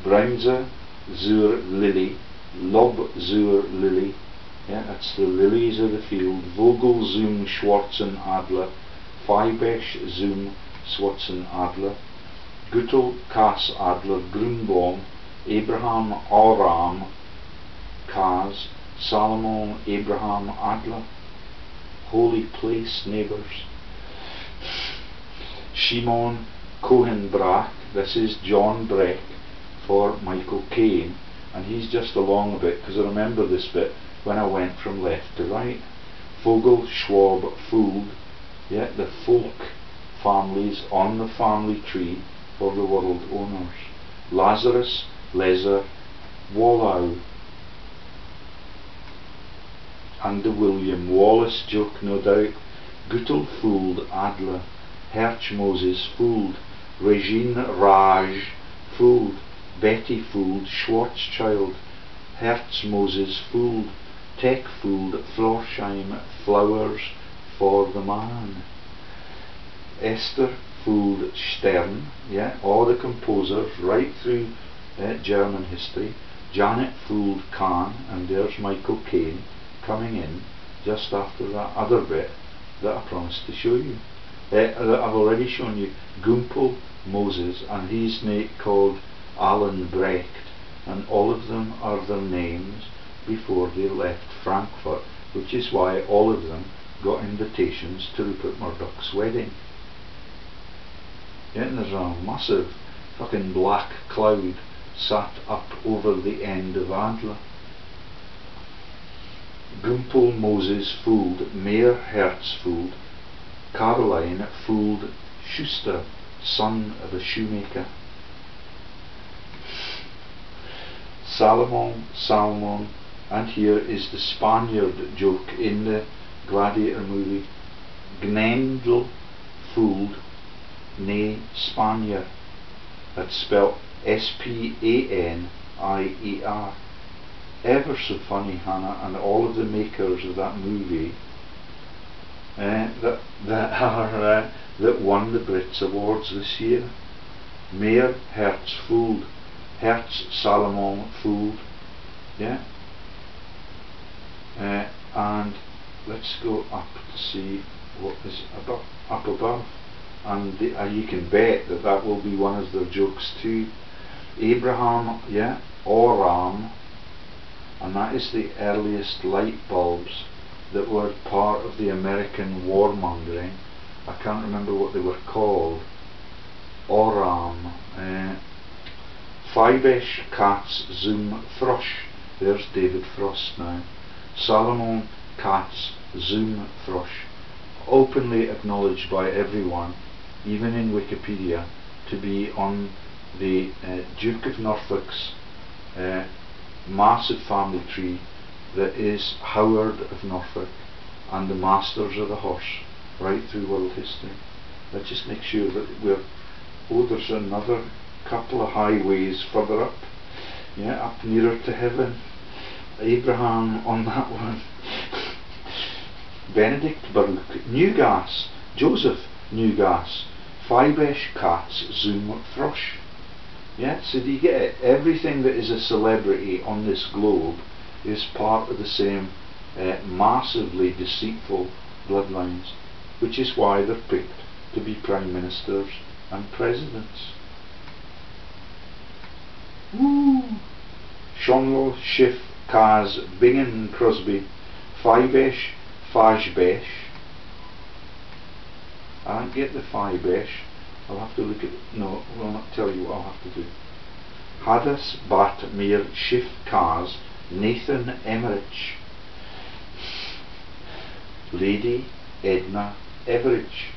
Bremse zur Lily, Lob zur Lily. Yeah, that's the lilies of the field. Vogel zum Schwarzen Adler, Feibesch zum Schwarzen Adler, Gutel Kas Adler, Grünbaum, Abraham Aram Kaz, Salomon Abraham Adler, Holy Place Neighbours. Shimon Cohenbrach, this is John Breck for Michael Caine, and he's just along a bit because I remember this bit when I went from left to right. Vogel, Schwab, Fould, yeah, the folk families on the family tree for the world owners. Lazarus, Lezer, Wallow, and the William Wallace joke, no doubt. Gutel, Fould, Adler, Herch Moses, Fould, Regine Raj, Fould, Betty Fould, Schwarzschild, Herz Moses, Fould, Tech Fould, Florsheim, Flowers for the Man. Esther Fould, Stern, yeah, all the composers right through German history. Janet Fould, Kahn, and there's Michael Caine coming in just after that other bit that I promised to show you. That I've already shown you. Gumpel, Moses, and he's called Alan Brecht, and all of them are their names before they left Frankfurt, which is why all of them got invitations to Rupert Murdoch's wedding. Yeah, and there's a massive fucking black cloud sat up over the end of Adler. Gumpel, Moses, Fould, Mayer Hertz Fould, Caroline Fould Schuster, son of a shoemaker. Salmon, and here is the Spaniard joke in the Gladiator movie. Gnendel fooled ne Spanier. That's spelt S-P-A-N-I-E-R. Ever so funny, Hannah, and all of the makers of that movie that won the Brits Awards this year. Meer Hertz fooled, Hertz Salomon fooled, yeah. And let's go up to see what is up above, and you can bet that that will be one of their jokes too. Abraham, yeah, Oram, and that is the earliest light bulbs that were part of the American warmongering. I can't remember what they were called. Oram. Feibesch Katz Zoom Thrush. There's David Frost now. Salomon Katz Zoom Thrush. Openly acknowledged by everyone, even in Wikipedia, to be on the Duke of Norfolk's massive family tree that is Howard of Norfolk and the Masters of the Horse right through world history. Let's just make sure that we're... Oh, there's another couple of highways further up, yeah, up nearer to heaven. Abraham on that one. Benedict Baruch, Newgas, Joseph Newgas, Feibesch Katz Zoom Thrush. Yeah, so do you get it? Everything that is a celebrity on this globe is part of the same massively deceitful bloodlines, which is why they're picked to be prime ministers and presidents. Woo! Shonlo, Schiff, Kaz, Bingen, Crosby, Feibesch, Fajbesch. I don't get the Feibesch. I'll have to look at... No, I will not tell you what I'll have to do. Hadas, Bart, Mir, Schiff, Kaz, Nathan Emmerich, Lady Edna Everidge.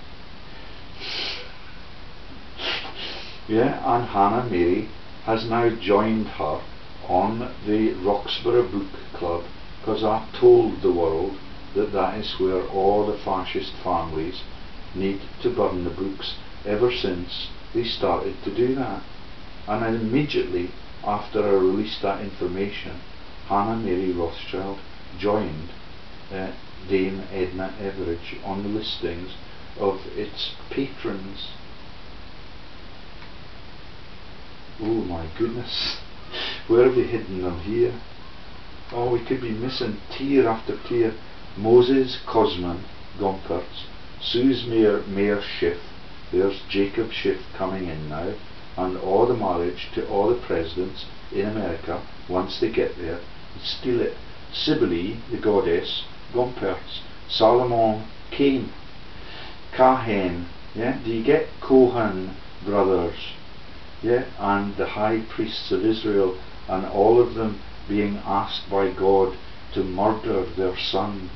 Yeah, and Hannah Mary has now joined her on the Roxburgh Book Club, because I told the world that that is where all the fascist families need to burn the books ever since they started to do that. And immediately after I released that information, Hannah Mary Rothschild joined Dame Edna Everidge on the listings of its patrons. Oh my goodness, where have they hidden them here? Oh, we could be missing tier after tier. Moses Cosman Gompertz, Suze Mayer Schiff, there's Jacob Schiff coming in now, and all the marriage to all the presidents in America once they get there, steal it. Cybele, the goddess, Gompertz, Salomon Cain, Kahen, yeah, do you get Kohen brothers? Yeah, and the high priests of Israel, and all of them being asked by God to murder their son,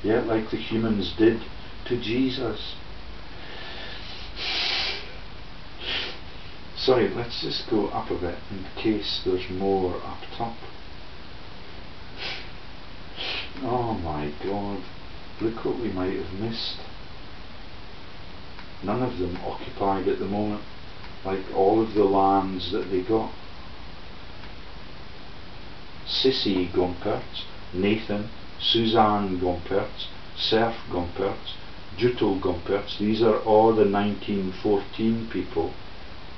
yeah, like the humans did to Jesus. Sorry, let's just go up a bit in case there's more up top. Oh my God, look what we might have missed. None of them occupied at the moment, like all of the lands that they got. Sissy Gompertz, Nathan, Suzanne Gompertz, Serf Gompertz, Jutel Gompertz, these are all the 1914 people,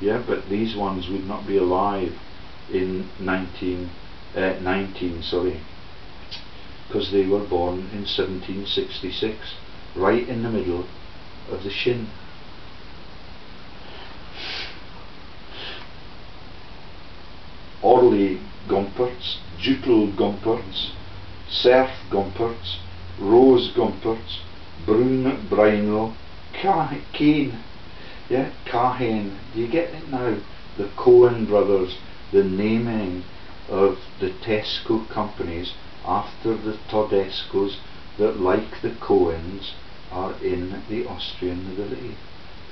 yeah, but these ones would not be alive in 19, because they were born in 1766, right in the middle of the Shin. Orly Gompertz, Jutel Gompertz, Serf Gompertz, Rose Gompertz, Brune Breinel, Cain, yeah, Kahen. Do you get it now? The Cohen brothers, the naming of the Tesco companies after the Todescos that, like the Cohens, are in the Austrian nobility.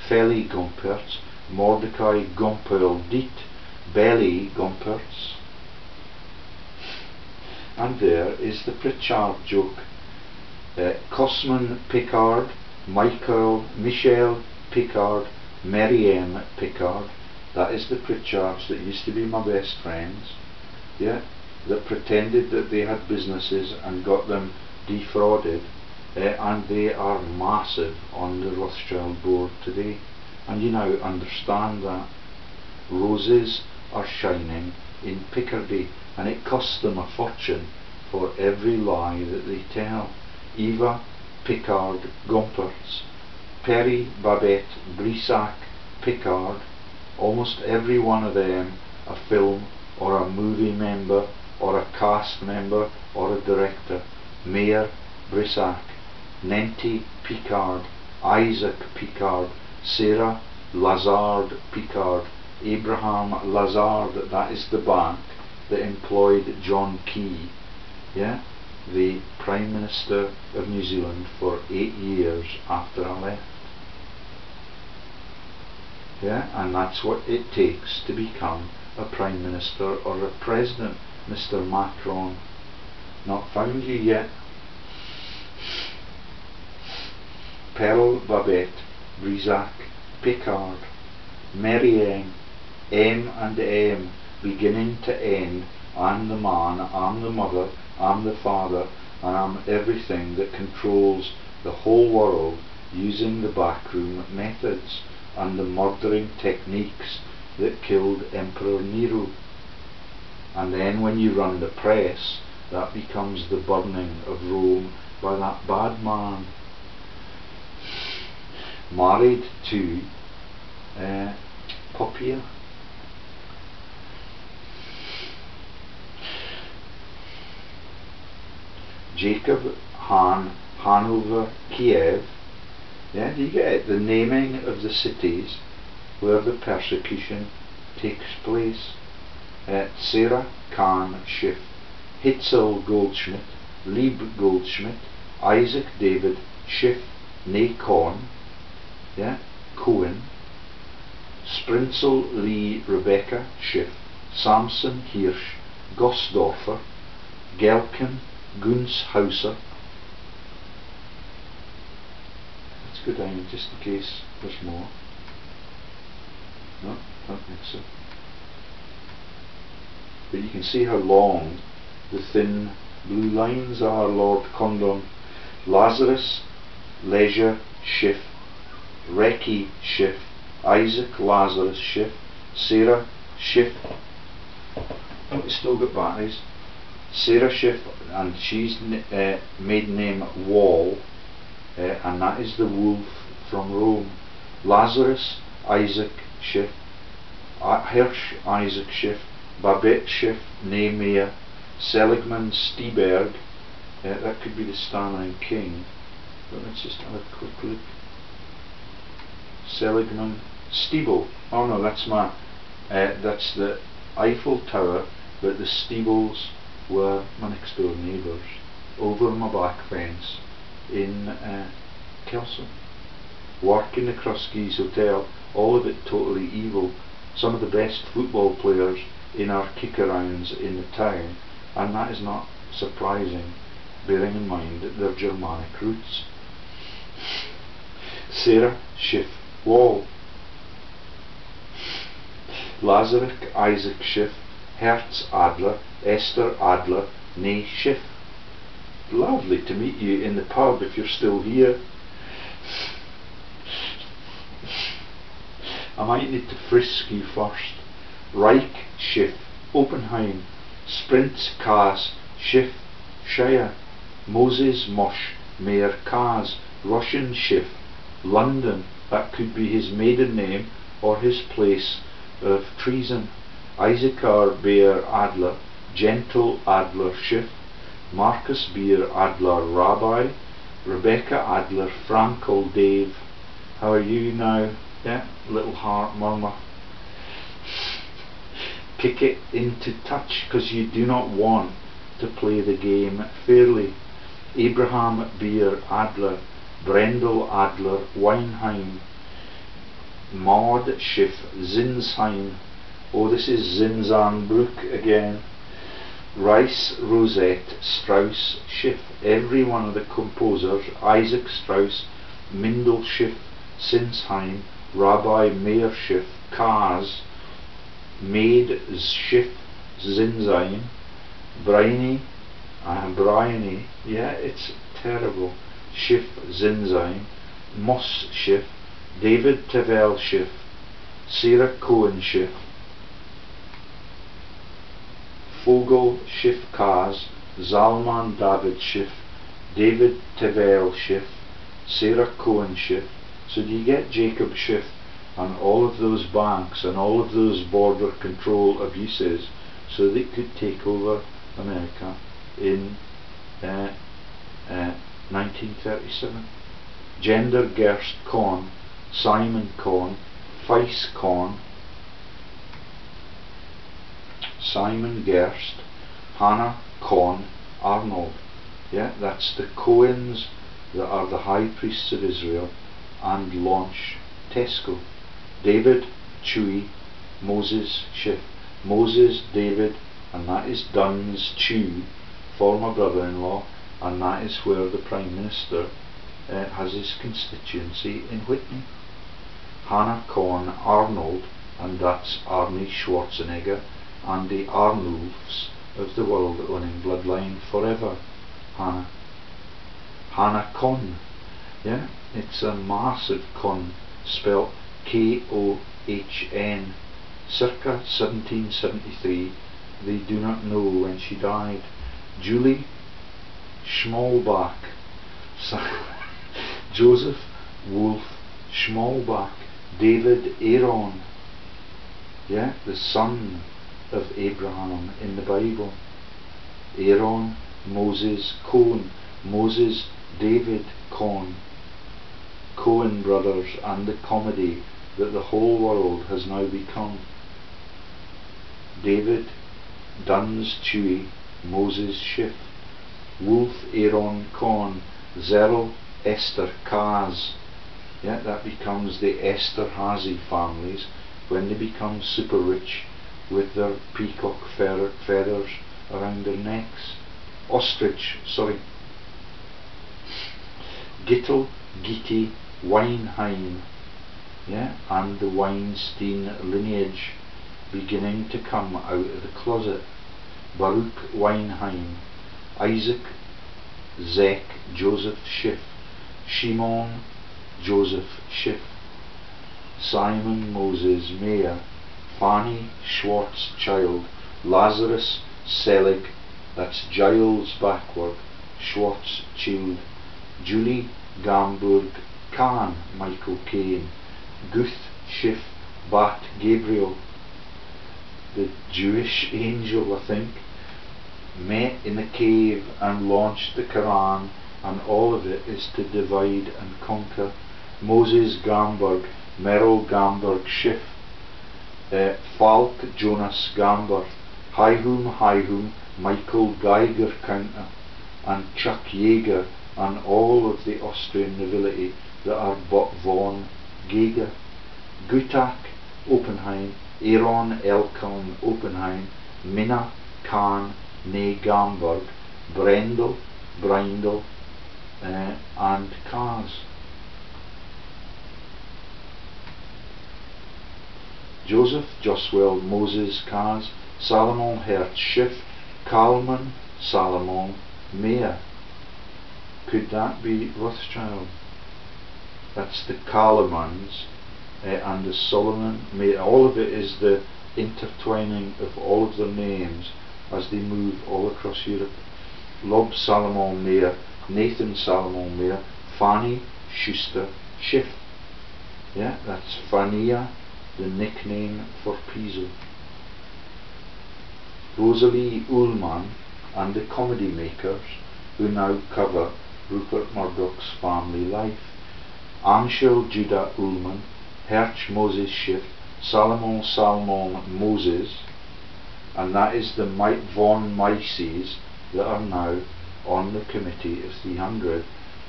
Feli Gompertz, Mordecai Gomperl Diet, Belly Gompertz. And there is the Pritchard joke. Cosman Pickard, Michel Picard, Mary-M Picard. That is the Pritchards that used to be my best friends, yeah, that pretended that they had businesses and got them defrauded, and they are massive on the Rothschild board today. And you now understand that. Roses are shining in Picardy, and it costs them a fortune for every lie that they tell. Eva Picard Gompertz, Perry Babette Brissac Picard, almost every one of them a film or a movie member or a cast member or a director. Mayor Brissac, Nenty Picard, Isaac Picard, Sarah Lazard Picard, Abraham Lazard, that is the bank that employed John Key, yeah, the Prime Minister of New Zealand, for 8 years after I left. Yeah, and that's what it takes to become a Prime Minister or a President, Mr. Macron. Not found you yet. Pearl Babette Brisac Picard, Mary-M, M and M, beginning to end. I'm the man, I'm the mother, I'm the father, and I'm everything that controls the whole world, using the backroom methods and the murdering techniques that killed Emperor Nero. And then when you run the press, that becomes the burning of Rome by that bad man. Married to Popia. Jacob Hanover Kiev. Yeah, do you get it? The naming of the cities where the persecution takes place. Sarah Kahn Schiff, Hitzel Goldschmidt, Lieb Goldschmidt, Isaac David Schiff, Ne Cohn, yeah, Cohen, Sprinzel Lee Rebecca Schiff, Samson Hirsch, Gosdorfer, Gelken Gunshauser. Let's go down just in case there's more. No, don't think so. But you can see how long the thin blue lines are. Lord Condon, Lazarus Leisure Schiff, Recce Schiff, Isaac Lazarus Schiff, Sarah Schiff. Oh, it's still got batteries. Sarah Schiff, and she's maiden name Wall, and that is the wolf from Rome. Lazarus Isaac Schiff, Hirsch Isaac Schiff, Babette Schiff, Nehemiah, Seligman Stieberg, that could be the stammering king, but let's just have a quick look. Seligman Stiebel, oh no, that's that's the Eiffel Tower, but the Stiebels were my next door neighbours over my back fence in Kelso. Work in the Kruskies Hotel, all of it totally evil. Some of the best football players in our kick-arounds in the town, and that is not surprising, bearing in mind their Germanic roots. Sarah Schiff Wall, Lazarek Isaac Schiff, Herz Adler, Esther Adler, Nee Schiff. Lovely to meet you in the pub if you're still here. I might need to frisk you first. Reich Schiff, Oppenheim, Sprintz Kaz, Schiff, Shire, Moses Mosh, Mayor Kaz, Russian Schiff, London, that could be his maiden name or his place of treason. Isaacar Beer Adler, Gentle Adler Schiff, Marcus Beer Adler Rabbi, Rebecca Adler Frankel Dave. How are you now? Yeah, little heart murmur. Kick it into touch, because you do not want to play the game fairly. Abraham Beer Adler, Brendel Adler Weinheim, Maud Schiff Zinsheim. Oh, this is Zinzanbrook again. Rice Rosette Strauss Schiff. Every one of the composers, Isaac Strauss, Mindel Schiff, Sinsheim, Rabbi Meir Schiff, Kaz, Maid Schiff, Zinsheim, Bryony, yeah, it's terrible, Schiff, Zinsheim, Moss Schiff, David Tevel Schiff, Sarah Cohen Schiff, Fogel Schiff Kaz, Zalman David Schiff, David Tevel Schiff, Sarah Cohen Schiff. So do you get Jacob Schiff and all of those banks and all of those border control abuses so they could take over America in 1937. Gender Gerst Cohn, Simon Cohn, Feibesch Cohn, Simon Gerst, Hannah Cohn, Arnold. Yeah, that's the Cohens that are the high priests of Israel and launch Tesco. David Chewy, Moses Schiff. Moses, David, and that is Dunn's Chew, former brother-in-law, and that is where the Prime Minister has his constituency in Whitney. Hannah Cohn Arnold, and that's Arnie Schwarzenegger and the Arnulfs of the world owning bloodline forever. Hannah Cohn, yeah, it's a massive con, spelt K-O-H-N, circa 1773. They do not know when she died. Julie Schmalbach, Joseph Wolf Schmalbach, David Aaron, yeah, the son of Abraham in the Bible. Aaron, Moses Cohen, Moses David Cohn, Cohen brothers, and the comedy that the whole world has now become. David Duns Chewy, Moses Schiff, Wolf Aaron Cohn, Zerl Esther Kaz. Yeah, that becomes the Esterhazy families when they become super rich with their peacock feathers around their necks. Ostrich, sorry. Gittel, Gitti, Weinheim, yeah, and the Weinstein lineage beginning to come out of the closet. Baruch Weinheim, Isaac Zek Joseph Schiff, Shimon Joseph Schiff, Simon Moses Meyer, Fanny Schwarzschild, Lazarus Selig, that's Giles backward, Schwarzschild, Julie Gamburg Kahn, Michael Caine, Guth Schiff Bat Gabriel, the Jewish angel, I think, met in a cave and launched the Quran, and all of it is to divide and conquer. Moses Gamberg, Merrill Gamberg Schiff, Falk Jonas Gamber, Haihum, Michael Geiger Counter, and Chuck Yeager, and all of the Austrian nobility that are von Geiger. Gutak Oppenheim, Aaron Elkan Oppenheim, Minna Kahn Ne Gamberg, Brendel, and Kaz. Joseph Joswell Moses Kaz, Salomon Hertz Schiff, Kalman Salomon Meyer. Could that be Rothschild? That's the Kalemans and the Solomon Meyer. All of it is the intertwining of all of their names as they move all across Europe. Lob Salomon Meyer, Nathan Salomon Meyer, Fanny Schuster Schiff. Yeah, that's Fania, the nickname for Piso. Rosalie Ullman and the comedy makers who now cover Rupert Murdoch's family life. Amschel Judah Ullman, Hertz Moses Schiff, Salomon Moses, and that is the von Mises that are now on the Committee of 300,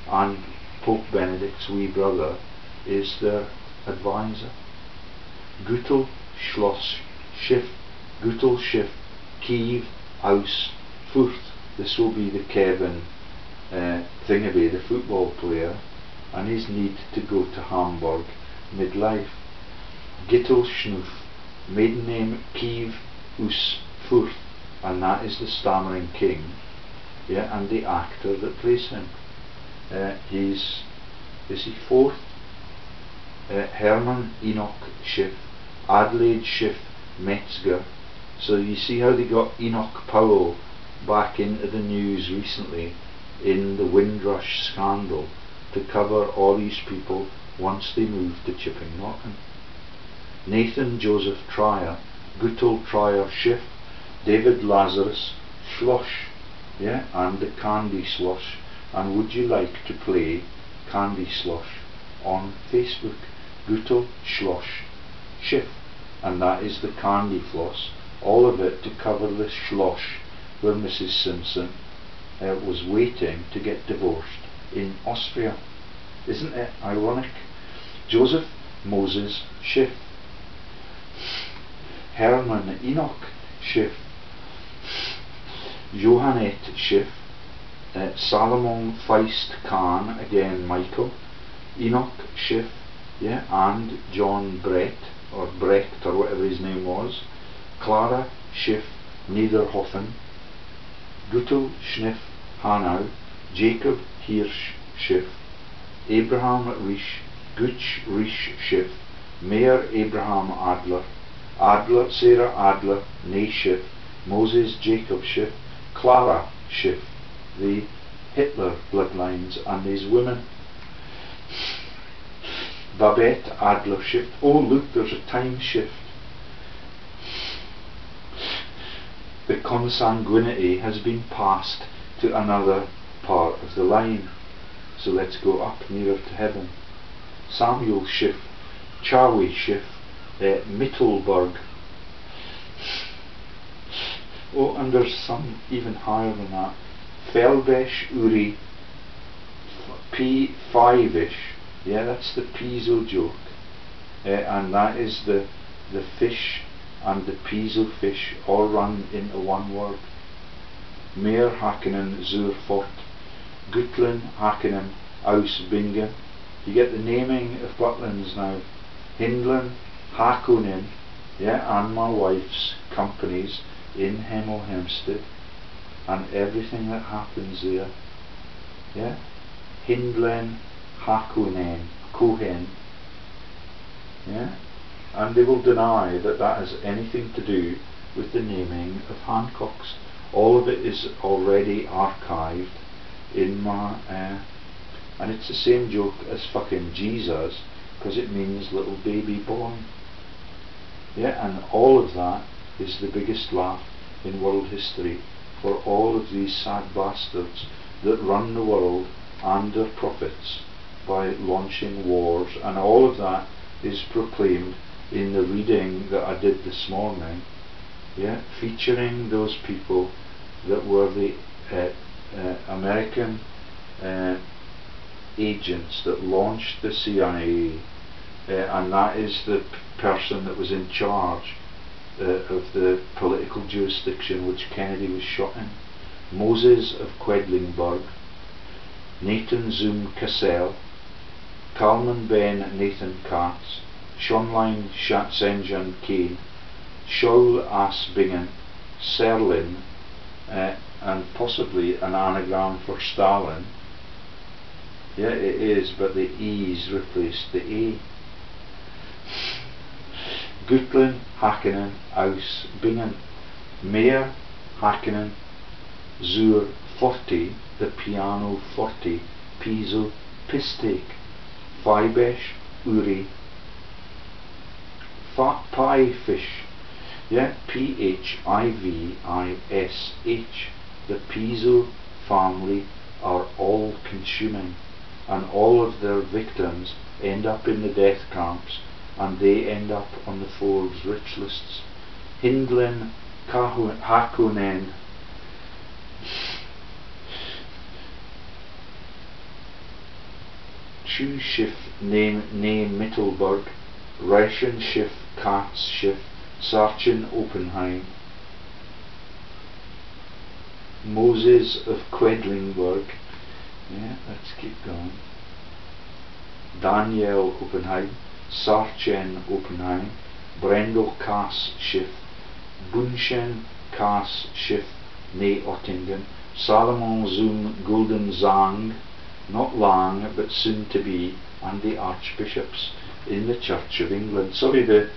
and Pope Benedict's wee brother is their advisor. Gutel Schloss Schiff, Gutel Schiff, Kiev Aus Fürth. This will be the Kevin Thingaby, the football player, and his need to go to Hamburg midlife. Gittel Schnoof, maiden name Kiev Us Furth, and that is the stammering king, yeah, and the actor that plays him. Is he fourth? Hermann Enoch Schiff, Adelaide Schiff Metzger. So you see how they got Enoch Powell back into the news recently in the Windrush scandal to cover all these people once they moved to Chipping Norton. Nathan Joseph Trier, Guttel Trier Schiff, David Lazarus Schloss, yeah, and the Candy Slosh. And would you like to play Candy Slosh on Facebook? Guttel Schloss Schiff, and that is the candy floss, all of it to cover the Schloss where Mrs. Simpson was waiting to get divorced in Austria. Isn't it ironic? Joseph Moses Schiff, Hermann Enoch Schiff, Johannette Schiff, Salomon Feist Khan, again Michael, Enoch Schiff, yeah, and John Brett, or Brecht, or whatever his name was, Clara Schiff Niederhofen, Guttel Schniff Hanau, Jacob Hirsch Schiff, Abraham Risch, Gutsch Risch Schiff, Mayer Abraham Adler, Adler, Sarah Adler, Nay Schiff, Moses Jacob Schiff, Clara Schiff, the Hitler bloodlines and these women. Babette Adler Schiff. Oh look, there's a time shift. The consanguinity has been passed to another part of the line. So let's go up nearer to heaven. Samuel Schiff, Charlie Schiff, Mittelberg. Oh, and there's some even higher than that. Feibesch Uri, Feibesch, yeah, that's the Piso joke, and that is the fish and the Piso fish all run into one word. Meer Hakkenen zur Fort, Gutlen Hakkenen aus Bingen. You get the naming of Butlins now. Hindlen, HaKohen, yeah, and my wife's companies in Hemel Hempstead, and everything that happens there, yeah. Hindlen, HaKohen, Kohen, yeah, and they will deny that that has anything to do with the naming of Hancocks. All of it is already archived in my, and it's the same joke as fucking Jesus, because it means little baby born, yeah, and all of that is the biggest laugh in world history for all of these sad bastards that run the world and their profits by launching wars, and all of that is proclaimed in the reading that I did this morning, yeah, featuring those people that were the American agents that launched the CIA, and that is the person that was in charge of the political jurisdiction which Kennedy was shot in. Moses of Quedlinburg, Nathan Zoom Cassell, Kalman Ben Nathan Katz, Schonlein Senjan Kane, Shaul As Bingen, Serlin, and possibly an anagram for Stalin. Yeah, it is, but the E's replaced the A. Gutlen Hakkenen aus Bingen, Meer Hakkenen zur Forte, the piano forte, Piso Pistek, Feibesch Uri, Piefish, yeah, Phivish, the Piso family are all consuming, and all of their victims end up in the death camps, and they end up on the Forbes rich lists. Hindlen HaKohen, Chu Schiff name Mittelberg, Reichen Schiff Katz Schiff, Sarchen Oppenheim, Moses of Quedlinburg. Yeah, let's keep going. Daniel Oppenheim, Sarchen Oppenheim, Brendel Kaas Schiff, Bunchen Kaas Schiff, ne Ottingen, Salomon Zoom Golden Zang, not Lang but soon to be, and the archbishops in the Church of England. Sorry, the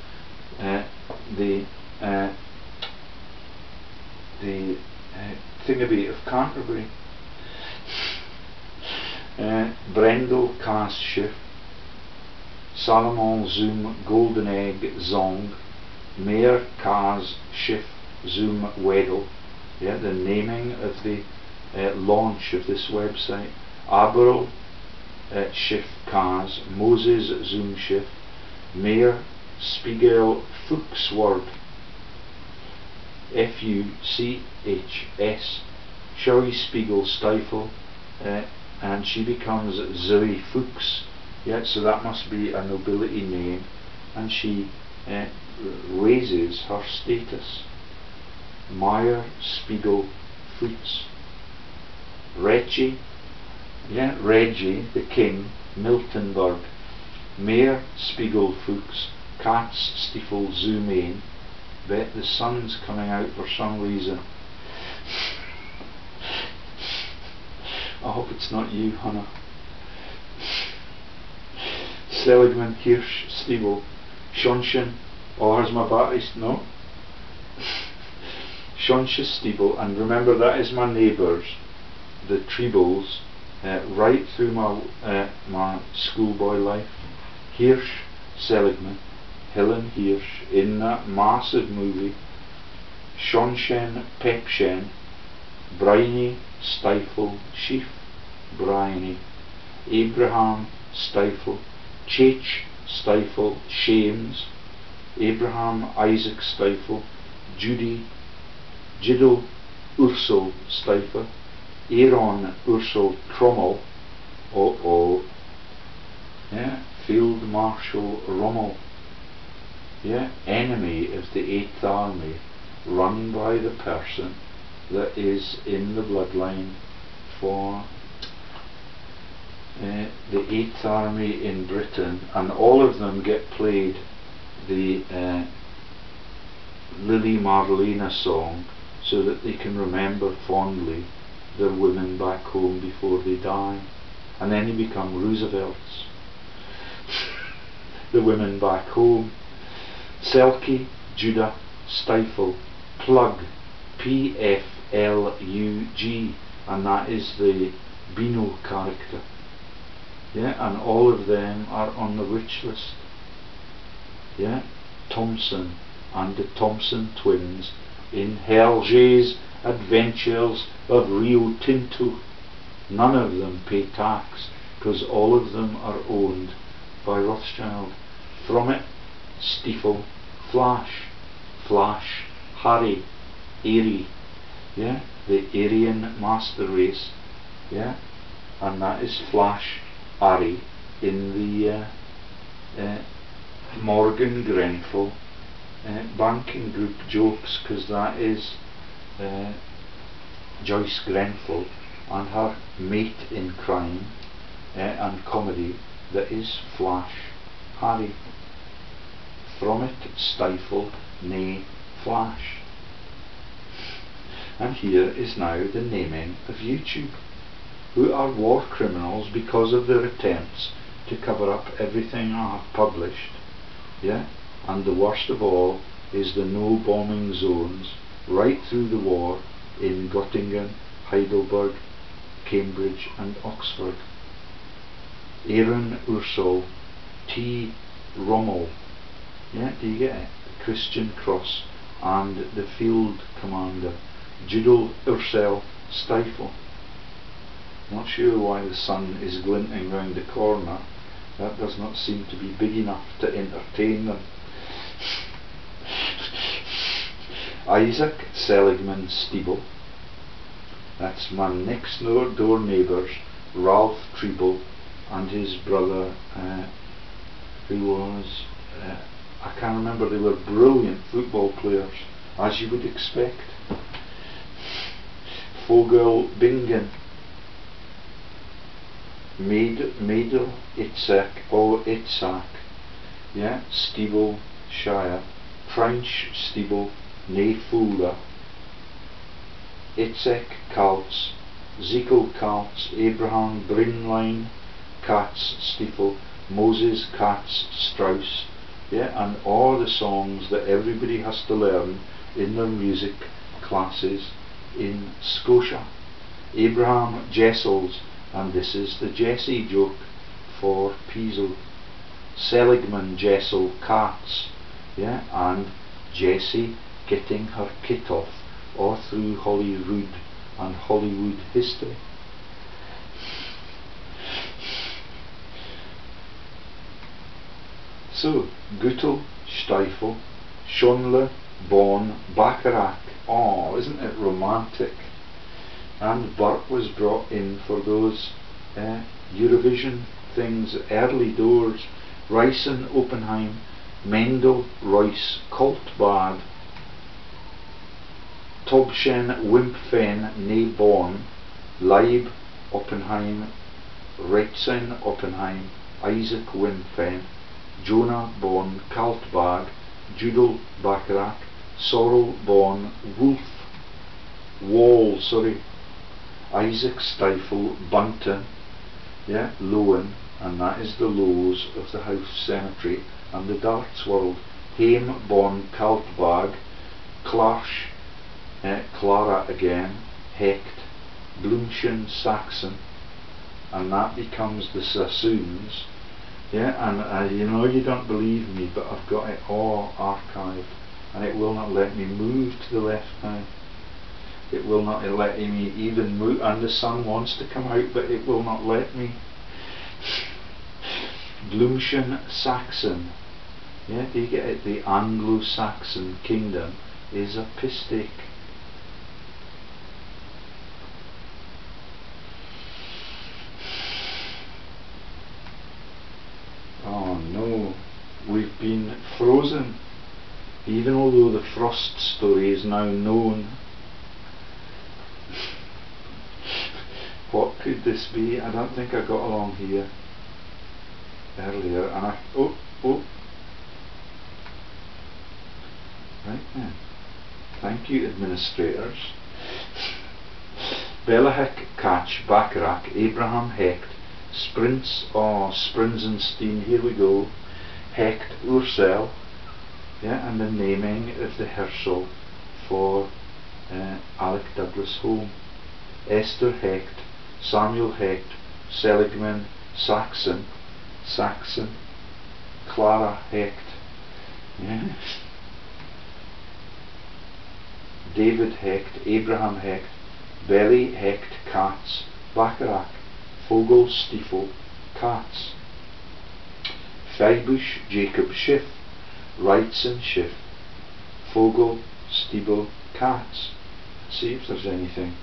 thingaby of Canterbury. Brendel Kaas Schiff, Salomon Zoom Golden Egg Zong, Mayor Kaas Schiff Zoom Wedel. Yeah, the naming of the launch of this website. Aberl Schiff Kaas, Moses Zoom Schiff, Mayor Spiegel Fuchsword, Fuchs, Sherry Spiegel Stifle, and she becomes Zoe Fuchs. Yeah, so that must be a nobility name, and she raises her status. Meyer Spiegel Fuchs. Reggie, yeah, Reggie the King, Miltenberg, Mayor Spiegel Fuchs, Katz Stiefel Zumain. Bet the sun's coming out for some reason. I hope it's not you, Hannah. Seligman Hirsch Stiebel, Schonchen, oh, here's my battery, no? Schonchen Stiebel, and remember that is my neighbours, the Trebles, right through my schoolboy life. Hirsch, Seligman, Helen Hirsch in that massive movie. Schonchen, Pepchen, Briny, Stifle, Schief, Briny, Abraham, Stifle, Chach, Stifle, Shames, Abraham, Isaac, Stifle, Judy, Jiddle, Ursel, Stifle, Aaron, Ursel, Trommel, yeah, Field Marshal Rommel, yeah, enemy of the 8th Army, run by the person that is in the bloodline for the 8th Army in Britain, and all of them get played the Lily Marlena song so that they can remember fondly their women back home before they die, and then they become Roosevelts. The women back home. Selkie, Judah, Stifle, Plug, P-F-L-U-G, and that is the Beano character. Yeah, and all of them are on the witch list. Yeah, Thompson and the Thompson twins in Hergé's Adventures of Rio Tinto. None of them pay tax because all of them are owned by Rothschild. From it, Stiefel, Flash, Flash, Harry, Airy, yeah, the Aryan master race, yeah, and that is Flash, Harry in the Morgan Grenfell banking group jokes, because that is Joyce Grenfell and her mate in crime and comedy, that is Flash Harry. From it, Stifle, nay, Flash. And here is now the naming of YouTube, who are war criminals because of their attempts to cover up everything I have published. Yeah, and the worst of all is the no bombing zones right through the war in Göttingen, Heidelberg, Cambridge and Oxford. Aaron Ursel, T. Rommel, yeah, do you get it? The Christian Cross, and the Field Commander, Jiddle Ursel Stifle. Not sure why the sun is glinting round the corner. That does not seem to be big enough to entertain them. Isaac Seligman Stiebel. That's my next door neighbours, Ralph Treble, and his brother, who was, I can't remember, they were brilliant football players, as you would expect. Vogel Bingen. Wedel, Itzhak, yeah, Stiebel, Shire, French Stiebel, Nefula, Itzhak, Kaltz, Zekel, Kaltz, Abraham, Brinline, Katz, Stiefel, Moses, Katz, Strauss, yeah, and all the songs that everybody has to learn in their music classes in Scotia. Abraham, Jessels, and this is the Jesse joke for Piesel. Seligman, Jessel, Katz, yeah, and Jessie getting her kit off all through Holyrood and Hollywood history. So, Gutel, Stiefel, Schonle, Bonn, Bacharach. Oh, isn't it romantic? And Burt was brought in for those Eurovision things, early doors. Ryson, Oppenheim, Mendel, Royce, Koltbad, Tobschen, Wimpfen, Ne Bonn, Leib, Oppenheim, Retzen, Oppenheim, Isaac Wimpfen, Jonah, Bonn, Kaltbad, Judel, Bacharach, Sorrel, Bonn, Wall, Isaac, Stiefel, Bunton, yeah, Lowen, and that is the Lows of the House Cemetery and the Darts World. Haim, Bonn, Kaltbad, Klarsch, Clara again, Hecht, Blumchen, Saxon, and that becomes the Sassoons. Yeah, and you know, you don't believe me, but I've got it all archived, and it will not let me move to the left now. It will not let me even move, and the sun wants to come out, but it will not let me. Blumchen, Saxon. Yeah, do you get it? The Anglo-Saxon kingdom is a pistic. Oh no, we've been frozen, even although the frost story is now known. What could this be? I don't think I got along here earlier, and right then. Thank you, administrators. Belahek, Katch, Bacharach, Abraham, Hecht, Sprinzenstein, here we go. Hecht, Ursel, yeah, and the naming of the Herschel for Alec Douglas Home. Esther Hecht, Samuel Hecht, Seligman, Saxon, Clara Hecht, yeah. David Hecht, Abraham Hecht, Belly Hecht, Katz, Bacharach, Vogel, Stiefel, Katz. Feibesch, Jacob Schiff, Wrightson Schiff, Vogel, Stiebel, Katz. See if there's anything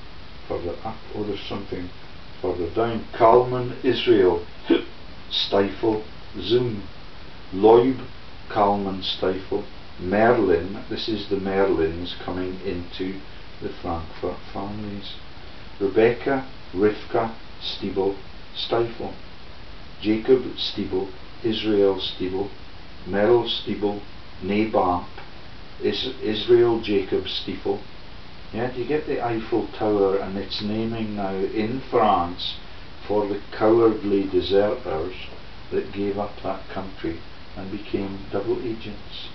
further up. Oh, there's something further down. Kalman, Israel, Stiefel, Zoom. Loib, Kalman, Stiefel. Merlin, this is the Merlins coming into the Frankfurt families. Rebecca, Rivka, Stiebel, Stiefel. Jacob, Stiebel, Israel, Stiebel. Merrill, Stiebel, Nabab, Israel, Jacob, Stiefel. Yeah, do you get the Eiffel Tower and its naming now in France for the cowardly deserters that gave up that country and became double agents?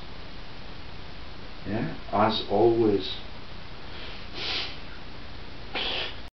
Yeah, as always.